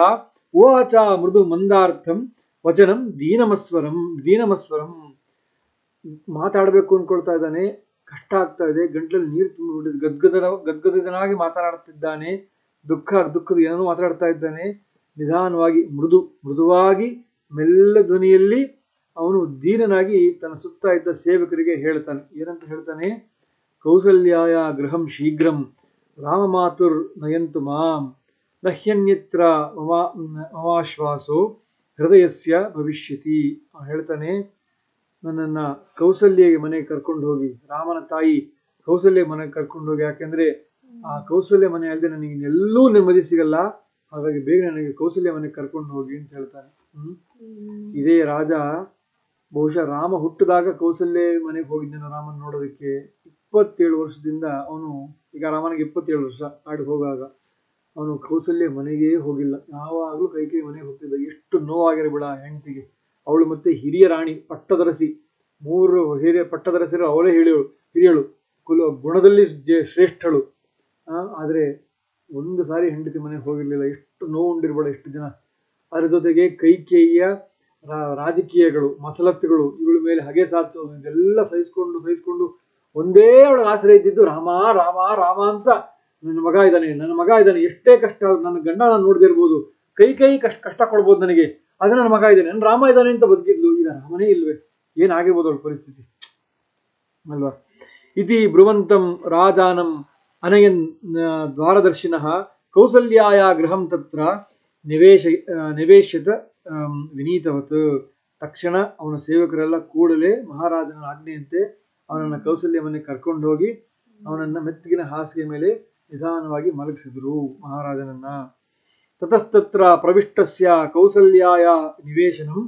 ಉವಾಚ ಮೃದು ಮಂದಾರ್ಥಂ ವಚನಂ ದೀನಮಸ್ವರಂ. ಮಾತಾಡಬೇಕು ಅನ್ಕೊಳ್ತಾ ಇದ್ದಾನೆ, ಕಷ್ಟ ಆಗ್ತಾ ಇದೆ, ಗಂಟಲಲ್ಲಿ ನೀರು ತುಂಬಿಬಿಟ್ಟಿದೆ, ಗದ್ಗದನಾಗಿ ಮಾತನಾಡುತ್ತಿದ್ದಾನೆ, ದುಃಖದ ಏನೋ ಮಾತಾಡ್ತಾ ಇದ್ದಾನೆ. ನಿಧಾನವಾಗಿ ಮೃದುವಾಗಿ ಮೆಲ್ಲ ಧ್ವನಿಯಲ್ಲಿ ಅವನು ದೀನನಾಗಿ ತನ್ನ ಸುತ್ತ ಇದ್ದ ಸೇವಕರಿಗೆ ಹೇಳ್ತಾನೆ. ಏನಂತ ಹೇಳ್ತಾನೆ? ಕೌಸಲ್ಯಾಯ ಗೃಹಂ ಶೀಘ್ರಂ ರಾಮಮಾತುರ್ ನಯಂತು ಮಾಂ ನಹ್ಯನ್ಯತ್ರ ಮಮಾಶ್ವಾಸೋ ಹೃದಯಸ್ಯ ಭವಿಷ್ಯತಿ. ಹೇಳ್ತಾನೆ, ನನ್ನನ್ನು ಕೌಸಲ್ಯಗೆ ಮನೆಗೆ ಕರ್ಕೊಂಡು ಹೋಗಿ, ರಾಮನ ತಾಯಿ ಕೌಸಲ್ಯ ಮನೆಗೆ ಕರ್ಕೊಂಡು ಹೋಗಿ, ಯಾಕೆಂದ್ರೆ ಆ ಕೌಸಲ್ಯ ಮನೆ ಅಲ್ಲದೆ ನನಗೆ ಇನ್ನೆಲ್ಲೂ ನೆಮ್ಮದಿ ಸಿಗಲ್ಲ, ಹಾಗಾಗಿ ಬೇಗ ನನಗೆ ಕೌಸಲ್ಯ ಮನೆಗೆ ಕರ್ಕೊಂಡು ಹೋಗಿ ಅಂತ ಹೇಳ್ತಾನೆ. ಇದೇ ರಾಜ ಬಹುಶಃ ರಾಮ ಹುಟ್ಟಿದಾಗ ಕೌಸಲ್ಯ ಮನೆಗೆ ಹೋಗಿದ್ದಾನೆ ರಾಮನ್ ನೋಡೋದಕ್ಕೆ. 27 ವರ್ಷದಿಂದ ಅವನು, ಈಗ ರಾಮನಿಗೆ 27 ವರ್ಷ ಆಡಿ ಹೋಗಾಗ, ಅವನು ಕೌಸಲ್ಯ ಮನೆಗೇ ಹೋಗಿಲ್ಲ, ಯಾವಾಗಲೂ ಕೈಕೇಯಿ ಮನೆಗೆ ಹೋಗ್ತಿದ್ದ. ಎಷ್ಟು ನೋವಾಗಿರಬೇಡ ಹೆಂಡತಿಗೆ, ಅವಳು ಮತ್ತೆ ಹಿರಿಯ ರಾಣಿ, ಪಟ್ಟದರಸಿ, 3 ಹಿರಿಯ ಪಟ್ಟದರಸಿರು ಅವಳೇ ಹಿರಿಯಳು, ಗುಣದಲ್ಲಿ ಶ್ರೇಷ್ಠಳು. ಆದರೆ ಒಂದು ಸಾರಿ ಹೆಂಡತಿ ಮನೆಗೆ ಹೋಗಿರ್ಲಿಲ್ಲ. ಎಷ್ಟು ನೋವು ಉಂಡಿರ್ಬೇಡ ಎಷ್ಟು ಜನ. ಅದರ ಜೊತೆಗೆ ಕೈಕೇಯಿಯ ರಾಜಕೀಯಗಳು, ಮಸಲತ್ತುಗಳು, ಇವಳ ಮೇಲೆ ಹಗೆ ಸಾಧಿಸೋದು, ಇದೆಲ್ಲ ಸಹಿಸ್ಕೊಂಡು ಒಂದೇ ಅವಳಿಗೆ ಆಸರೆ ಇದ್ದಿದ್ದು ರಾಮ ರಾಮ ರಾಮ ಅಂತ. ನನ್ನ ಮಗ ಇದ್ದಾನೆ, ಎಷ್ಟೇ ಕಷ್ಟ, ನನ್ನ ಗಂಡ ನಾನು ನೋಡ್ದಿರ್ಬೋದು, ಕೈ ಕಷ್ಟ ಕೊಡ್ಬೋದು ನನಗೆ, ಆದ್ರೆ ನನ್ನ ಮಗ ಇದ್ದಾನೆ, ನನ್ನ ರಾಮ ಇದ್ದಾನೆ ಅಂತ ಬದುಕಿದ್ಲು. ಈಗ ರಾಮನೇ ಇಲ್ವೇ, ಏನಾಗಿರ್ಬೋದು ಅವಳ ಪರಿಸ್ಥಿತಿ ಅಲ್ವಾ? ಇತಿ ಬ್ರುವಂತಂ ರಾಜಾನಂ ಅನಯನ್ ದ್ವಾರದರ್ಶಿನಃ ಕೌಸಲ್ಯಾಯ ಗೃಹಂ ತತ್ರ ನಿವೇಶಿತ ವಿನೀತವತ್. ತಕ್ಷಣ ಅವನ ಸೇವಕರೆಲ್ಲ ಕೂಡಲೇ ಮಹಾರಾಜನ ಆಜ್ಞೆಯಂತೆ ಅವನನ್ನು ಕೌಸಲ್ಯ ಮನೆಗೆ ಕರ್ಕೊಂಡು ಹೋಗಿ ಅವನನ್ನ ಮೆತ್ತಗಿನ ಹಾಸಿಗೆ ಮೇಲೆ ನಿಧಾನವಾಗಿ ಮಲಗಿಸಿದ್ರು ಮಹಾರಾಜನನ್ನ. ತತಸ್ತತ್ರ ಪ್ರವಿಷ್ಟಸ್ಯ ಕೌಸಲ್ಯಾಯ ನಿವೇಶನಂ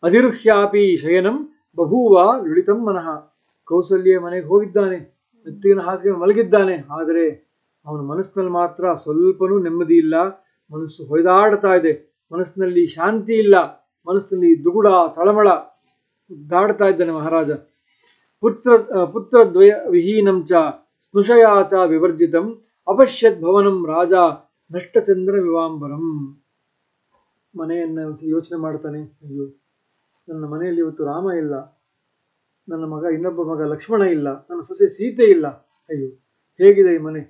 ಅಧಿರುಹ್ಯಾಪಿ ಶಯನಂ ಬಭೂವ ಲುಳಿತಂ ಮನಃ. ಕೌಸಲ್ಯ ಮನೆಗೆ ಹೋಗಿದ್ದಾನೆ, ಮೆತ್ತಗಿನ ಹಾಸಿಗೆ ಮಲಗಿದ್ದಾನೆ, ಆದರೆ ಅವನ ಮನಸ್ಸಿನಲ್ಲಿ ಮಾತ್ರ ಸ್ವಲ್ಪನೂ ನೆಮ್ಮದಿ ಇಲ್ಲ. ಮನಸ್ಸು ಹೊಯ್ದಾಡ್ತಾ ಇದೆ, ಮನಸ್ಸಿನಲ್ಲಿ ಶಾಂತಿ ಇಲ್ಲ, ಮನಸ್ಸಿನಲ್ಲಿ ದುಗುಡ ತಳಮಳ ದಾಡ್ತಾ ಇದ್ದಾನೆ ಮಹಾರಾಜ. ಪುತ್ರದ್ವಯ ವಿಹೀನಂ ಚ ಸ್ನುಷಯಾ ಚ ವಿವರ್ಜಿತಂ ಅಪಶ್ಯದ್ ಭವನಂ ರಾಜ ನಷ್ಟಚಂದ್ರ ವಿವಾಂಬರಂ. ಮನೆಯನ್ನು ಯೋಚನೆ ಮಾಡ್ತಾನೆ, ಅಯ್ಯೋ ನನ್ನ ಮನೆಯಲ್ಲಿ ಇವತ್ತು ರಾಮ ಇಲ್ಲ, ನನ್ನ ಮಗ ಇನ್ನೊಬ್ಬ ಮಗ ಲಕ್ಷ್ಮಣ ಇಲ್ಲ, ನನ್ನ ಸೊಸೆ ಸೀತೆ ಇಲ್ಲ, ಅಯ್ಯೋ ಹೇಗಿದೆ ಈ ಮನೆ.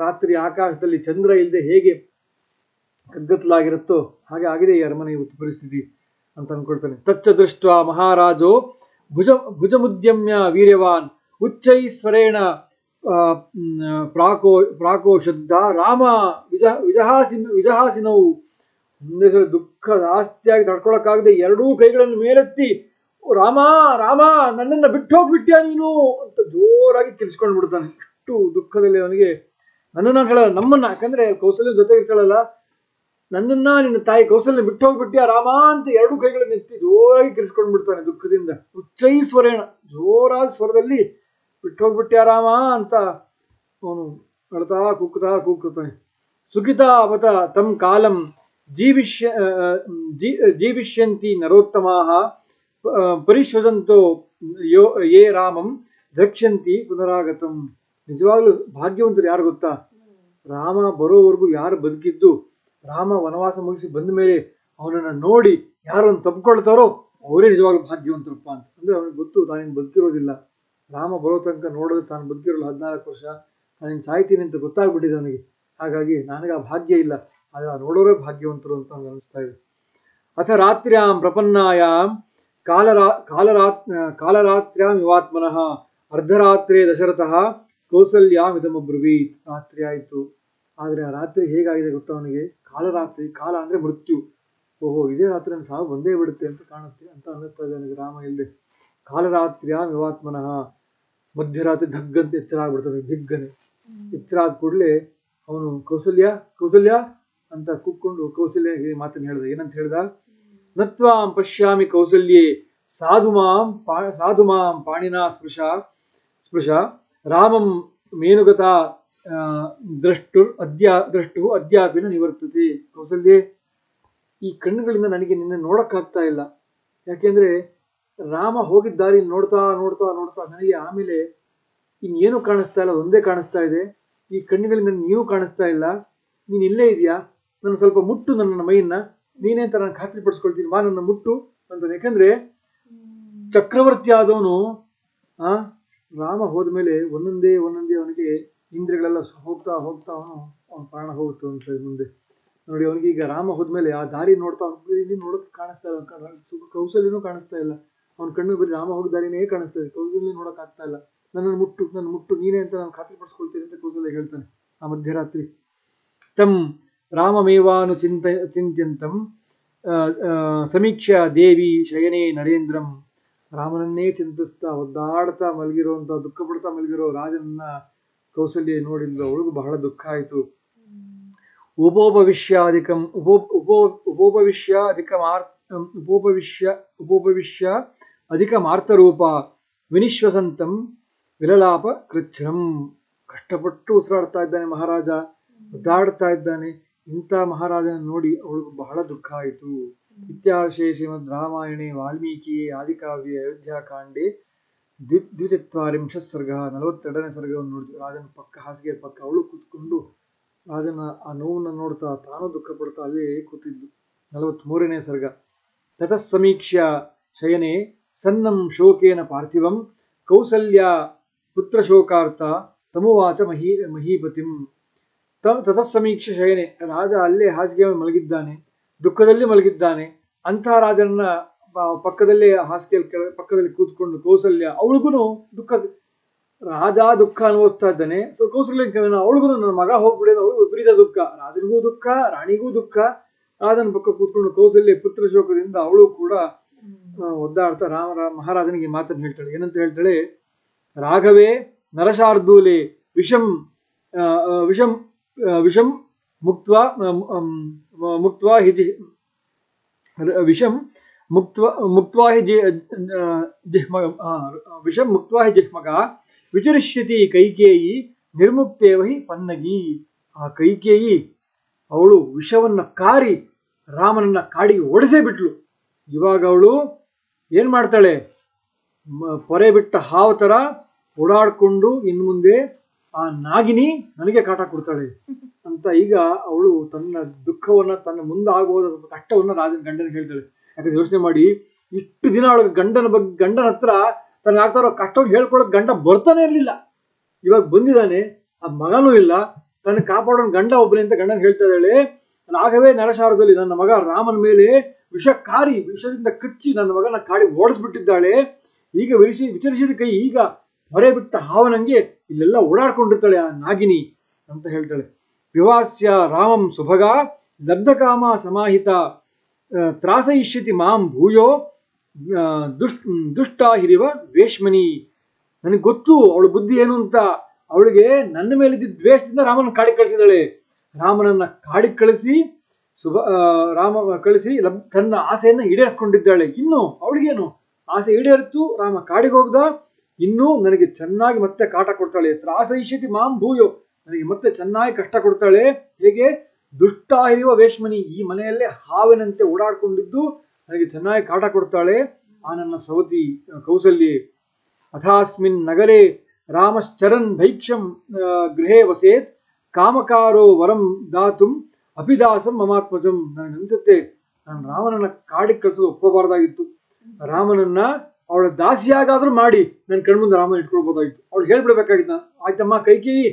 ರಾತ್ರಿ ಆಕಾಶದಲ್ಲಿ ಚಂದ್ರ ಇಲ್ಲದೆ ಹೇಗೆ ಕಗ್ಗತ್ತಲಾಗಿರುತ್ತೋ ಹಾಗೆ ಆಗಿದೆ ಈ ಅರಮನೆ ಇವತ್ತು ಪರಿಸ್ಥಿತಿ ಅಂತ ಅನ್ಕೊಳ್ತಾನೆ. ತಚ್ಚ ದೃಷ್ಟ ಮಹಾರಾಜೋ ಭುಜಮುದ್ಯಮ್ಯ ವೀರ್ಯವಾನ್ ಉಚ್ಚೈಸ್ವರೇಣ ಪ್ರಾಕೋಶುದ್ಧ ರಾಮ ವಿಜಹಾಸಿನವು. ಮುಂದೆ ದುಃಖ ಜಾಸ್ತಿಯಾಗಿ ತಡ್ಕೊಳಕ್ಕಾಗದೆ ಎರಡೂ ಕೈಗಳನ್ನು ಮೇಲೆತ್ತಿ, ರಾಮ ರಾಮ ನನ್ನನ್ನು ಬಿಟ್ಟು ಹೋಗ್ಬಿಟ್ಯಾ ನೀನು ಅಂತ ಜೋರಾಗಿ ಕಿರ್ಚ್ಕೊಂಡು ಬಿಡ್ತಾನೆ. ಅಷ್ಟು ದುಃಖದಲ್ಲಿ ಅವನಿಗೆ, ನನ್ನನ್ನು ಹೇಳಲ್ಲ, ನಮ್ಮನ್ನ, ಯಾಕಂದ್ರೆ ಕೌಸಲ್ಯ ಜೊತೆ ಇರ್ತಾಳಲ್ಲ, ನನ್ನನ್ನ ನಿನ್ನ ತಾಯಿ ಕೌಸಲ್ಯ ಬಿಟ್ಟು ಹೋಗ್ಬಿಟ್ಟಿಯ ರಾಮ ಅಂತ ಎರಡು ಕೈಗಳನ್ನು ಎತ್ತಿ ಜೋರಾಗಿ ಕಿರಿಸ್ಕೊಂಡು ಬಿಡ್ತಾನೆ ದುಃಖದಿಂದ. ಉಚ್ಚೈ ಸ್ವರೇಣ, ಜೋರಾದ ಸ್ವರದಲ್ಲಿ ಬಿಟ್ಟು ಹೋಗ್ಬಿಟ್ಟಿಯ ರಾಮ ಅಂತ ಅವನು ಅಳ್ತಾ ಕೂಗ್ತಾನೆ. ಸುಖಿತಾ ಅವತ ತಂ ಕಾಲಂ ಜೀವಿಷ್ಯಂತಿ ನರೋತ್ತಮಾಃ ಪರಿಶ್ವಸಂತೋ ಯೇ ರಾಮಂ ದ್ರಕ್ಷ್ಯಂತಿ ಪುನರಾಗತಂ. ನಿಜವಾಗ್ಲೂ ಭಾಗ್ಯವಂತರು ಯಾರು ಗೊತ್ತಾ? ರಾಮ ಬರೋವರೆಗೂ ಯಾರು ಬದುಕಿದ್ದು, ರಾಮ ವನವಾಸ ಮುಗಿಸಿ ಬಂದ ಮೇಲೆ ಅವನನ್ನ ನೋಡಿ ಯಾರನ್ನು ತಪ್ಕೊಳ್ತಾರೋ ಅವರೇ ನಿಜವಾಗ್ಲೂ ಭಾಗ್ಯವಂತರಪ್ಪ ಅಂತ. ಅಂದ್ರೆ ಅವನಿಗೆ ಗೊತ್ತು ತಾನೇನು ಬದುಕಿರೋದಿಲ್ಲ, ರಾಮ ಬರೋ ತನಕ ನೋಡೋದು ತಾನು ಬದುಕಿರೋಲ್ಲ 14 ವರ್ಷ, ನಾನೇನು ಸಾಯ್ತೀನಿ ಅಂತ ಗೊತ್ತಾಗ್ಬಿಟ್ಟಿದೆ ಅವನಿಗೆ. ಹಾಗಾಗಿ ನನಗೆ ಆ ಭಾಗ್ಯ ಇಲ್ಲ, ಆಗ ನೋಡೋರೇ ಭಾಗ್ಯವಂತರು ಅಂತ ನನಗೆ ಅನಿಸ್ತಾ ಇದೆ. ಅಥ ರಾತ್ರ್ಯಾಂ ಪ್ರಪನ್ನಾಯಾಂ ಕಾಲರಾತ್ರ್ಯಾಂ ಇವಾತ್ಮನಃ ಅರ್ಧರಾತ್ರಿ ದಶರಥಃ ಕೌಸಲ್ಯಾಂ ಇದಮಬ್ರವೀತ್. ರಾತ್ರಿ ಆಯಿತು, ಆದರೆ ಆ ರಾತ್ರಿ ಹೇಗಾಗಿದೆ ಗೊತ್ತಾ ಅವನಿಗೆ? ಕಾಲರಾತ್ರಿ, ಕಾಲ ಅಂದರೆ ಮೃತ್ಯು. ಓಹೋ, ಇದೇ ರಾತ್ರಿ ನನ್ನ ಸಾವು ಬಂದೇ ಬಿಡುತ್ತೆ ಅಂತ ಕಾಣುತ್ತೆ ಅಂತ ಅನ್ನಿಸ್ತಾ ಇದೆ ನನಗೆ ರಾಮ ಇಲ್ಲದೆ. ಕಾಲರಾತ್ರ್ಯಾಂ ಇವಾತ್ಮನಃ, ಮಧ್ಯರಾತ್ರಿ ಧಗ್ಗಂತ ಎಚ್ಚರ ಆಗ್ಬಿಡ್ತಾನೆ, ದಿಗ್ಗನೆ. ಎಚ್ಚರ ಆದ ಕೂಡಲೇ ಅವನು ಕೌಸಲ್ಯ ಕೌಸಲ್ಯ ಅಂತ ಕೂತ್ಕೊಂಡು ಕೌಸಲ್ಯ ಮಾತನ್ನು ಹೇಳ್ದ. ಏನಂತ ಹೇಳ್ದ? ನತ್ವಾಂ ಪಶ್ಯಾಮಿ ಕೌಸಲ್ಯೇ ಸಾಧುಮಾಂ ಪಾಣಿನಾ ಸ್ಪೃಶ ರಾಮಂ ಮೇನುಗತ ದ್ರಷ್ಟು ಅದ್ಯಾಪಿನ ನಿವರ್ತತೆ. ಕೌಸಲ್ಯೇ, ಈ ಕಣ್ಣುಗಳಿಂದ ನನಗೆ ನಿನ್ನ ನೋಡಕ್ಕಾಗ್ತಾ ಇಲ್ಲ. ಯಾಕೆಂದ್ರೆ ರಾಮ ಹೋಗಿದ್ದ ದಾರಿಯಲ್ಲಿ ನೋಡ್ತಾ ನೋಡ್ತಾ ನೋಡ್ತಾ ನನಗೆ ಆಮೇಲೆ ಇನ್ನೇನು ಕಾಣಿಸ್ತಾ ಇಲ್ಲ, ಒಂದೇ ಕಾಣಿಸ್ತಾ ಇದೆ. ಈ ಕಣ್ಣುಗಳಿಂದ ನೀವು ಕಾಣಿಸ್ತಾ ಇಲ್ಲ, ನೀನು ಇಲ್ಲೇ ಇದೆಯಾ? ನನ್ನ ಸ್ವಲ್ಪ ಮುಟ್ಟು ನನ್ನ ಮೈಯನ್ನ, ನೀನೇ ಅಂತ ನಾನು ಖಾತ್ರಿ ಪಡಿಸ್ಕೊಳ್ತೀನಿ, ಬಾ ನನ್ನ ಮುಟ್ಟು ಅಂತ. ಯಾಕಂದ್ರೆ ಚಕ್ರವರ್ತಿ ಆದವನು ರಾಮ ಹೋದ್ಮೇಲೆ ಒಂದೊಂದೇ ಅವನಿಗೆ ಇಂದ್ರಿಯಗಳೆಲ್ಲ ಹೋಗ್ತಾ ಅವನ ಪ್ರಾಣ ಹೋಗುತ್ತೆ ಅಂತ ಮುಂದೆ ನೋಡಿ. ಅವನಿಗೆ ಈಗ ರಾಮ ಹೋದ್ಮೇಲೆ ಆ ದಾರಿ ನೋಡ್ತಾ ಅವನಿಗೆ ನೋಡೋಕೆ ಕಾಣಿಸ್ತಾ ಇಲ್ಲ, ಕೌಸಲ್ಯನೂ ಕಾಣಿಸ್ತಾ ಇಲ್ಲ. ಅವನ ಕಣ್ಣು ಬರೀ ರಾಮ ಹೋದ ದಾರಿನೇ ಕಾಣಿಸ್ತಾ ಇದೆ, ಕೌಸಲ್ಯ ನೋಡಕ್ ಆಗ್ತಾ ಇಲ್ಲ. ನನ್ನ ಮುಟ್ಟು ನೀನೇ ಅಂತ ನಾನು ಖಾತ್ರಿ ಪಡಿಸ್ಕೊಳ್ತೀನಿ ಅಂತ ಕೌಸಲ್ಯ ಹೇಳ್ತಾನೆ ಆ ಮಧ್ಯರಾತ್ರಿ. ತಂ ರಾಮಮೇವಾನು ಚಿಂತ್ಯಂತಂ ಸಮೀಕ್ಷ ದೇವಿ ಶಯನೇ ನರೇಂದ್ರಂ. ರಾಮನನ್ನೇ ಚಿಂತಿಸ್ತಾ ಒದ್ದಾಡ್ತಾ ಮಲಗಿರುವಂತ, ದುಃಖ ಪಡ್ತಾ ಮಲಗಿರೋ ರಾಜನನ್ನ ಕೌಸಲ್ಯ ನೋಡಿದ್ಲು. ಅವಳಿಗೂ ಬಹಳ ದುಃಖ ಆಯಿತು. ಉಪೋಪವಿಶ್ಯ ಅಧಿಕಮಾರ್ತರೂಪ ವಿನಿಶ್ವಸಂತಂ ವಿಲಲಾಪ ಕೃಚ್ಛ್ರಂ. ಕಷ್ಟಪಟ್ಟು ಉಸಿರಾಡ್ತಾ ಇದ್ದಾನೆ ಮಹಾರಾಜ, ಒದ್ದಾಡ್ತಾ ಇದ್ದಾನೆ. ಇಂಥ ಮಹಾರಾಜನ ನೋಡಿ ಅವಳಿಗೂ ಬಹಳ ದುಃಖ ಆಯಿತು. ಇತ್ಯಾರ್ಷೇ ಶ್ರೀಮದ್ ರಾಮಾಯಣೆ ವಾಲ್ಮೀಕಿಯೇ ಆದಿಕಾವ್ಯೆ ಅಯೋಧ್ಯಾಕಾಂಡೆ 42 ಸರ್ಗ. 42ನೇ ಸರ್ಗವನ್ನು ನೋಡಿದ್ವಿ. ರಾಜನ ಪಕ್ಕ, ಹಾಸಿಗೆ ಪಕ್ಕ ಅವಳು ಕೂತ್ಕೊಂಡು ರಾಜನ ಆ ನೋವನ್ನು ನೋಡ್ತಾ ತಾನು ದುಃಖ ಪಡ್ತಾ ಅಲ್ಲೇ ಕೂತಿದ್ಲು. 43ನೇ ಸರ್ಗ. ತತಃ ಸಮೀಕ್ಷ್ಯ ಶಯನೆ ಸನ್ನಂ ಶೋಕೇನ ಪಾರ್ಥಿವಂ ಕೌಸಲ್ಯ ಪುತ್ರ ಶೋಕಾರ್ಥ ತಮುವಾಚ ಮಹೀಪತಿಂ. ತತಃ ಸಮೀಕ್ಷೆ ಶಯನೆ, ರಾಜ ಅಲ್ಲೇ ಹಾಸಿಗೆ ಮಲಗಿದ್ದಾನೆ, ದುಃಖದಲ್ಲಿ ಮಲಗಿದ್ದಾನೆ. ಅಂತಹ ರಾಜನ ಪಕ್ಕದಲ್ಲೇ ಹಾಸಿಗೆ ಪಕ್ಕದಲ್ಲಿ ಕೂತ್ಕೊಂಡು ಕೌಸಲ್ಯ, ಅವಳಿಗೂ ದುಃಖ, ರಾಜ ದುಃಖ ಅನುಭವಿಸ್ತಾ ಇದ್ದಾನೆ. ಸೊ ಕೌಸಲ್ಯ ಅವಳಿಗೂ ನನ್ನ ಮಗ ಹೋಗ್ಬಿಡಿದ, ಅವಳು ವಿಪರೀತ ದುಃಖ, ರಾಜನಿಗೂ ದುಃಖ, ರಾಣಿಗೂ ದುಃಖ. ರಾಜನ ಪಕ್ಕ ಕೂತ್ಕೊಂಡು ಕೌಸಲ್ಯ ಪುತ್ರ ಶೋಕದಿಂದ ಅವಳು ಕೂಡ ಒದ್ದಾಡ್ತಾ ಮಹಾರಾಜನಿಗೆ ಮಾತನ್ನು ಹೇಳ್ತಾಳೆ. ಏನಂತ ಹೇಳ್ತಾಳೆ? ರಾಘವೇ ನರಶಾರ್ದೂಲೆ ವಿಷಂ ಮುಕ್ತ್ವಾ ಹಿ ಜಿಹ್ಮಗ ವಿಚರಿಷ್ಯತಿ ಕೈಕೇಯಿ ನಿರ್ಮುಕ್ತೇವ ಹಿ ಪನ್ನಗಿ. ಆ ಕೈಕೇಯಿ ಅವಳು ವಿಷವನ್ನ ಕಾರಿ ರಾಮನನ್ನ ಕಾಡಿಗೆ ಓಡಿಸೇ ಬಿಟ್ಲು. ಇವಾಗ ಅವಳು ಏನ್ ಮಾಡ್ತಾಳೆ? ಪೊರೆ ಬಿಟ್ಟ ಹಾವು ತರ ಓಡಾಡ್ಕೊಂಡು ಇನ್ನು ಮುಂದೆ ಆ ನಾಗಿನಿ ನನಗೆ ಕಾಟ ಕೊಡ್ತಾಳೆ ಅಂತ ಈಗ ಅವಳು ತನ್ನ ದುಃಖವನ್ನ, ತನ್ನ ಮುಂದೆ ಆಗಬಹುದಾದ ಕಷ್ಟವನ್ನ ಗಂಡನ ಹೇಳ್ತಾಳೆ. ಯಾಕಂದ್ರೆ ಯೋಚನೆ ಮಾಡಿ, ಇಷ್ಟು ದಿನ ಅವಳಿಗೆ ಗಂಡನ ಹತ್ರ ತನಗೆ ಆಗ್ತಾರೋ ಕಷ್ಟವನ್ನು ಹೇಳ್ಕೊಳಕ್ ಗಂಡ ಬರ್ತಾನೆ ಇರ್ಲಿಲ್ಲ. ಇವಾಗ ಬಂದಿದ್ದಾನೆ, ಆ ಮಗನೂ ಇಲ್ಲ, ತನ್ನ ಕಾಪಾಡೋನ್ ಗಂಡ ಒಬ್ಬನೇ ಅಂತ ಗಂಡನ ಹೇಳ್ತಾ ಇದ್ದಾಳೆ. ರಾಘವೇ ನರಶಾರದಲ್ಲಿ ನನ್ನ ಮಗ ರಾಮನ ಮೇಲೆ ವಿಷದಿಂದ ಕಚ್ಚಿ ನನ್ನ ಮಗನ ಕಾಡಿ ಓಡಿಸ್ಬಿಟ್ಟಿದ್ದಾಳೆ. ಈಗ ವಿಚರಿಸಿದ ಕೈ ಈಗ ಹೊರೆ ಬಿಟ್ಟ ಹಾವನಂಗೆ ಇಲ್ಲೆಲ್ಲ ಓಡಾಡ್ಕೊಂಡಿರ್ತಾಳೆ ಆ ನಾಗಿನಿ ಅಂತ ಹೇಳ್ತಾಳೆ. ವಿವಾಸ್ಯ ರಾಮಂ ಸುಭಗ ಲಬ್ಧಕಾಮ ಸಮಾಹಿತ ತ್ರಾಸಯಿಷ್ಯತಿ ಮಾಂ ಭೂಯೋ ದುಷ್ಟ ಹಿರಿವ ವೇಶ್ಮನಿ. ನನಗೆ ಗೊತ್ತು ಅವಳ ಬುದ್ಧಿ ಏನು ಅಂತ. ಅವಳಿಗೆ ನನ್ನ ಮೇಲಿದ್ದ ದ್ವೇಷದಿಂದ ರಾಮನ ಕಾಡಿಗೆ ಕಳಿಸಿದಾಳೆ. ರಾಮನನ್ನ ಕಾಡಿಗೆ ಕಳಿಸಿ ರಾಮ ಕಳಿಸಿ ತನ್ನ ಆಸೆಯನ್ನು ಈಡೇರಿಸ್ಕೊಂಡಿದ್ದಾಳೆ. ಇನ್ನು ಅವಳಿಗೇನು ಆಸೆ ಈಡೇರಿತು, ರಾಮ ಕಾಡಿಗೆ ಹೋಗ್ದ, ಇನ್ನೂ ನನಗೆ ಚೆನ್ನಾಗಿ ಮತ್ತೆ ಕಾಟ ಕೊಡ್ತಾಳೆ. ತ್ರಾಸಯಿಷ್ಯತಿ ಮಾಂ ಭೂಯೋ, ನನಗೆ ಮತ್ತೆ ಚೆನ್ನಾಗಿ ಕಷ್ಟ ಕೊಡ್ತಾಳೆ. ಹೇಗೆ? ದುಷ್ಟಾಹಿರಿವ ವೇಶ್ಮನಿ, ಈ ಮನೆಯಲ್ಲೇ ಹಾವಿನಂತೆ ಓಡಾಡ್ಕೊಂಡಿದ್ದು ನನಗೆ ಚೆನ್ನಾಗಿ ಕಾಟ ಕೊಡ್ತಾಳೆ ಆ ನನ್ನ ಸವತಿ ಕೌಸಲ್ಯೆ. ಅಥಾಸ್ಮಿನ್ ನಗರೆ ರಾಮಶ್ಚರನ್ ಭೈಕ್ಷಂ ಗೃಹೇ ವಸೇತ್ ಕಾಮಕಾರೋ ವರಂ ದಾತುಂ ಅಪಿದಾಸಂ ಮಮಾತ್ಮಜಂ. ನನಗನ್ಸುತ್ತೆ ನಾನು ರಾಮನನ್ನ ಕಾಡಿಗೆ ಕಳಿಸೋದು ಒಪ್ಪಬಾರ್ದಾಗಿತ್ತು. ರಾಮನನ್ನ ಅವಳ ದಾಸಿಯಾಗಾದ್ರೂ ಮಾಡಿ ನನ್ನ ಕಣ್ಮುಂದೆ ರಾಮನ ಇಟ್ಕೊಳ್ಬೋದಾಗಿತ್ತು. ಅವಳು ಹೇಳ್ಬಿಡ್ಬೇಕಾಗಿತ್ತು, ಆಯ್ತಮ್ಮ ಕೈಕೇಯಿ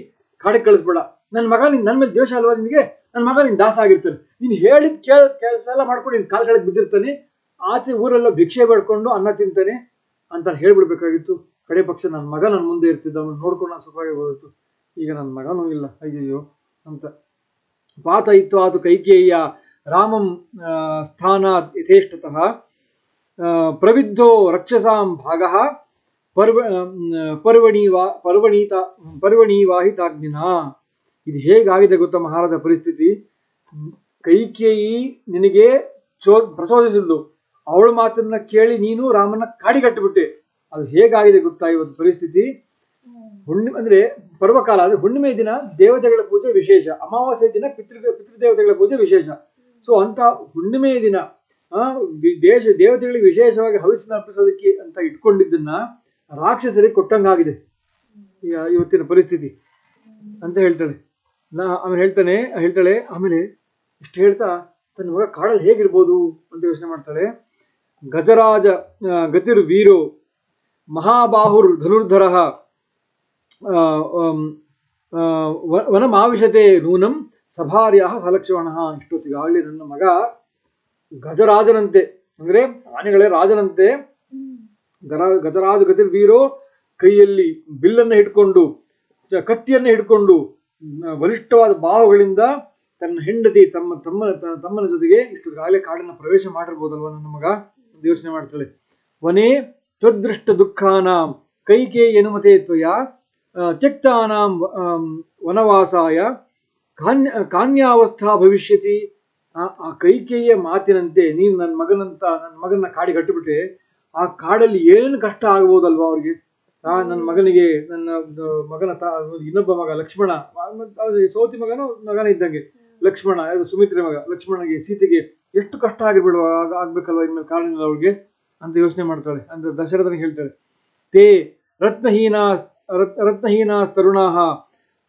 ಕಾಡಿಗೆ ಕಳಿಸ್ಬೇಡ, ನನ್ನ ಮಗ ನನ್ನ ಮೇಲೆ ದ್ವೇಷ ಅಲ್ವಾ ನಿನಗೆ, ನನ್ನ ಮಗ ನಿನ್ ದಾಸ ಆಗಿರ್ತಾನೆ, ನೀನು ಹೇಳಿದ ಕೆಲಸ ಎಲ್ಲ ಮಾಡ್ಕೊಂಡು ನಿನ್ ಕಾಲ್ ಕೆಳಗೆ ಬಿದ್ದಿರ್ತಾನೆ, ಆಚೆ ಊರೆಲ್ಲ ಭಿಕ್ಷೆ ಬೇಡ್ಕೊಂಡು ಅನ್ನ ತಿಂತಾನೆ ಅಂತ ಹೇಳ್ಬಿಡ್ಬೇಕಾಗಿತ್ತು. ಕಡೆ ಪಕ್ಷ ನನ್ನ ಮಗ ನನ್ನ ಮುಂದೆ ಇರ್ತಿದ್ದ, ಅವನು ನೋಡ್ಕೊಂಡು ನಾನು ಸುಖವಾಗಿರ್ಬೋದಿತ್ತು. ಈಗ ನನ್ನ ಮಗನೂ ಇಲ್ಲ, ಅಯ್ಯಯ್ಯೋ ಅಂತ. ಪಾತಯಿತ್ವ ಅದು ಕೈಕೇಯ್ಯ ರಾಮಂ ಸ್ಥಾನಾತ್ ಯಥೇಷ್ಟತಃ ಪ್ರವಿದ್ಧೋ ರಕ್ಷಸಾಂ ಭಾಗಃ ಪರ್ವಣೀವಾಹಿತಾಗ್ನಿನ. ಇದು ಹೇಗಾಗಿದೆ ಗೊತ್ತಾ ಮಹಾರಾಜ ಪರಿಸ್ಥಿತಿ? ಕೈಕೇಯಿ ನಿನಗೆ ಪ್ರಚೋದಿಸಿದ್ಲು, ಅವಳ ಮಾತನ್ನ ಕೇಳಿ ನೀನು ರಾಮನ ಕಾಡಿಗಟ್ಟುಬಿಟ್ಟೆ. ಅದು ಹೇಗಾಗಿದೆ ಗೊತ್ತಾ ಇವತ್ತು ಪರಿಸ್ಥಿತಿ? ಹುಣ್ಣಿಮೆ ಅಂದ್ರೆ ಪರ್ವಕಾಲ, ಅಂದ್ರೆ ಹುಣ್ಣಿಮೆ ದಿನ ದೇವತೆಗಳ ಪೂಜೆ ವಿಶೇಷ, ಅಮಾವಾಸ್ಯೆ ದಿನ ಪಿತೃದೇವತೆಗಳ ಪೂಜೆ ವಿಶೇಷ. ಸೊ ಅಂತ ಹುಣ್ಣಿಮೆಯ ದಿನ ದೇವತೆಗಳಿಗೆ ವಿಶೇಷವಾಗಿ ಹವಿಸ್ಸನ್ನು ಅರ್ಪಿಸೋದಕ್ಕೆ ಅಂತ ಇಟ್ಕೊಂಡಿದ್ದನ್ನ ರಾಕ್ಷಸರಿಗೆ ಕೊಟ್ಟಂಗಾಗಿದೆ ಈಗ ಇವತ್ತಿನ ಪರಿಸ್ಥಿತಿ ಅಂತ ಹೇಳ್ತಾಳೆ. ಆಮೇಲೆ ಹೇಳ್ತಾಳೆ ಆಮೇಲೆ ಇಷ್ಟು ಹೇಳ್ತಾ ತನ್ನ ಮಗ ಕಾಡಲ್ಲಿ ಹೇಗಿರ್ಬೋದು ಅಂತ ಯೋಚನೆ ಮಾಡ್ತಾಳೆ. ಗಜರಾಜ ಗತಿರ್ ವೀರೋ ಮಹಾಬಾಹುರ್ ಧನುರ್ಧರ ವನಮಾವಿಶತೆ ನೂನಂ ಸಭಾರ್ಯ ಸಲಕ್ಷಣ. ಇಷ್ಟೊತ್ತಿಗಾಗಲಿ ನನ್ನ ಮಗ ಗಜರಾಜನಂತೆ, ಅಂದ್ರೆ ಆನೆಗಳೇ ರಾಜನಂತೆ, ಗಜರಾಜ ಗತಿರ್ ವೀರೋ, ಕೈಯಲ್ಲಿ ಬಿಲ್ಲನ್ನು ಹಿಡ್ಕೊಂಡು ಕತ್ತಿಯನ್ನು ಹಿಡ್ಕೊಂಡು ಬಲಿಷ್ಠವಾದ ಬಾಹುಗಳಿಂದ ತನ್ನ ಹೆಂಡತಿ ತಮ್ಮನ ಜೊತೆಗೆ ಇಷ್ಟೊತ್ತಿಗಾಗಲೇ ಕಾಡನ್ನು ಪ್ರವೇಶ ಮಾಡಿರ್ಬೋದಲ್ವ ನನ್ನ ಮಗ ಅಂತ ಯೋಚನೆ ಮಾಡ್ತಾಳೆ. ವನೇ ತ್ವದೃಷ್ಟ ದುಃಖಾನಾಂ ಕೈಕೇಯಿ ಅನುಮತೆ ತ್ವಯ ತ್ಯಕ್ತಾನಾಂ ವನವಾಸಾಯ ಕಾನ್ಯಾವಸ್ಥಾ ಭವಿಷ್ಯತಿ. ಆ ಕೈಕೇಯಿಯ ಮಾತಿನಂತೆ ನೀನು ನನ್ನ ಮಗನ ಕಾಡಿಗೆ ಕಟ್ಟಿಬಿಟ್ರೆ ಆ ಕಾಡಲ್ಲಿ ಏನು ಕಷ್ಟ ಆಗ್ಬೋದಲ್ವಾ ಅವ್ರಿಗೆ. ನನ್ನ ಮಗನಿಗೆ ಮಗನ ಇನ್ನೊಬ್ಬ ಮಗ ಲಕ್ಷ್ಮಣ, ಸೌತಿ ಮಗನ ಇದ್ದಂಗೆ ಲಕ್ಷ್ಮಣ, ಸುಮಿತ್ರೆ ಮಗ ಲಕ್ಷ್ಮಣಗೆ ಸೀತೆಗೆ ಎಷ್ಟು ಕಷ್ಟ ಆಗ್ಬೇಕಲ್ವಾ ಇನ್ಮೇಲೆ ಕಾಡಿನಲ್ಲಿ ಅವ್ರಿಗೆ ಅಂತ ಯೋಚನೆ ಮಾಡ್ತಾಳೆ. ಅಂದ್ರೆ ದಶರಥನಿಗೆ ಹೇಳ್ತಾಳೆ, ತೇ ರತ್ನಹೀನಾಸ್ತರುಣಾಃ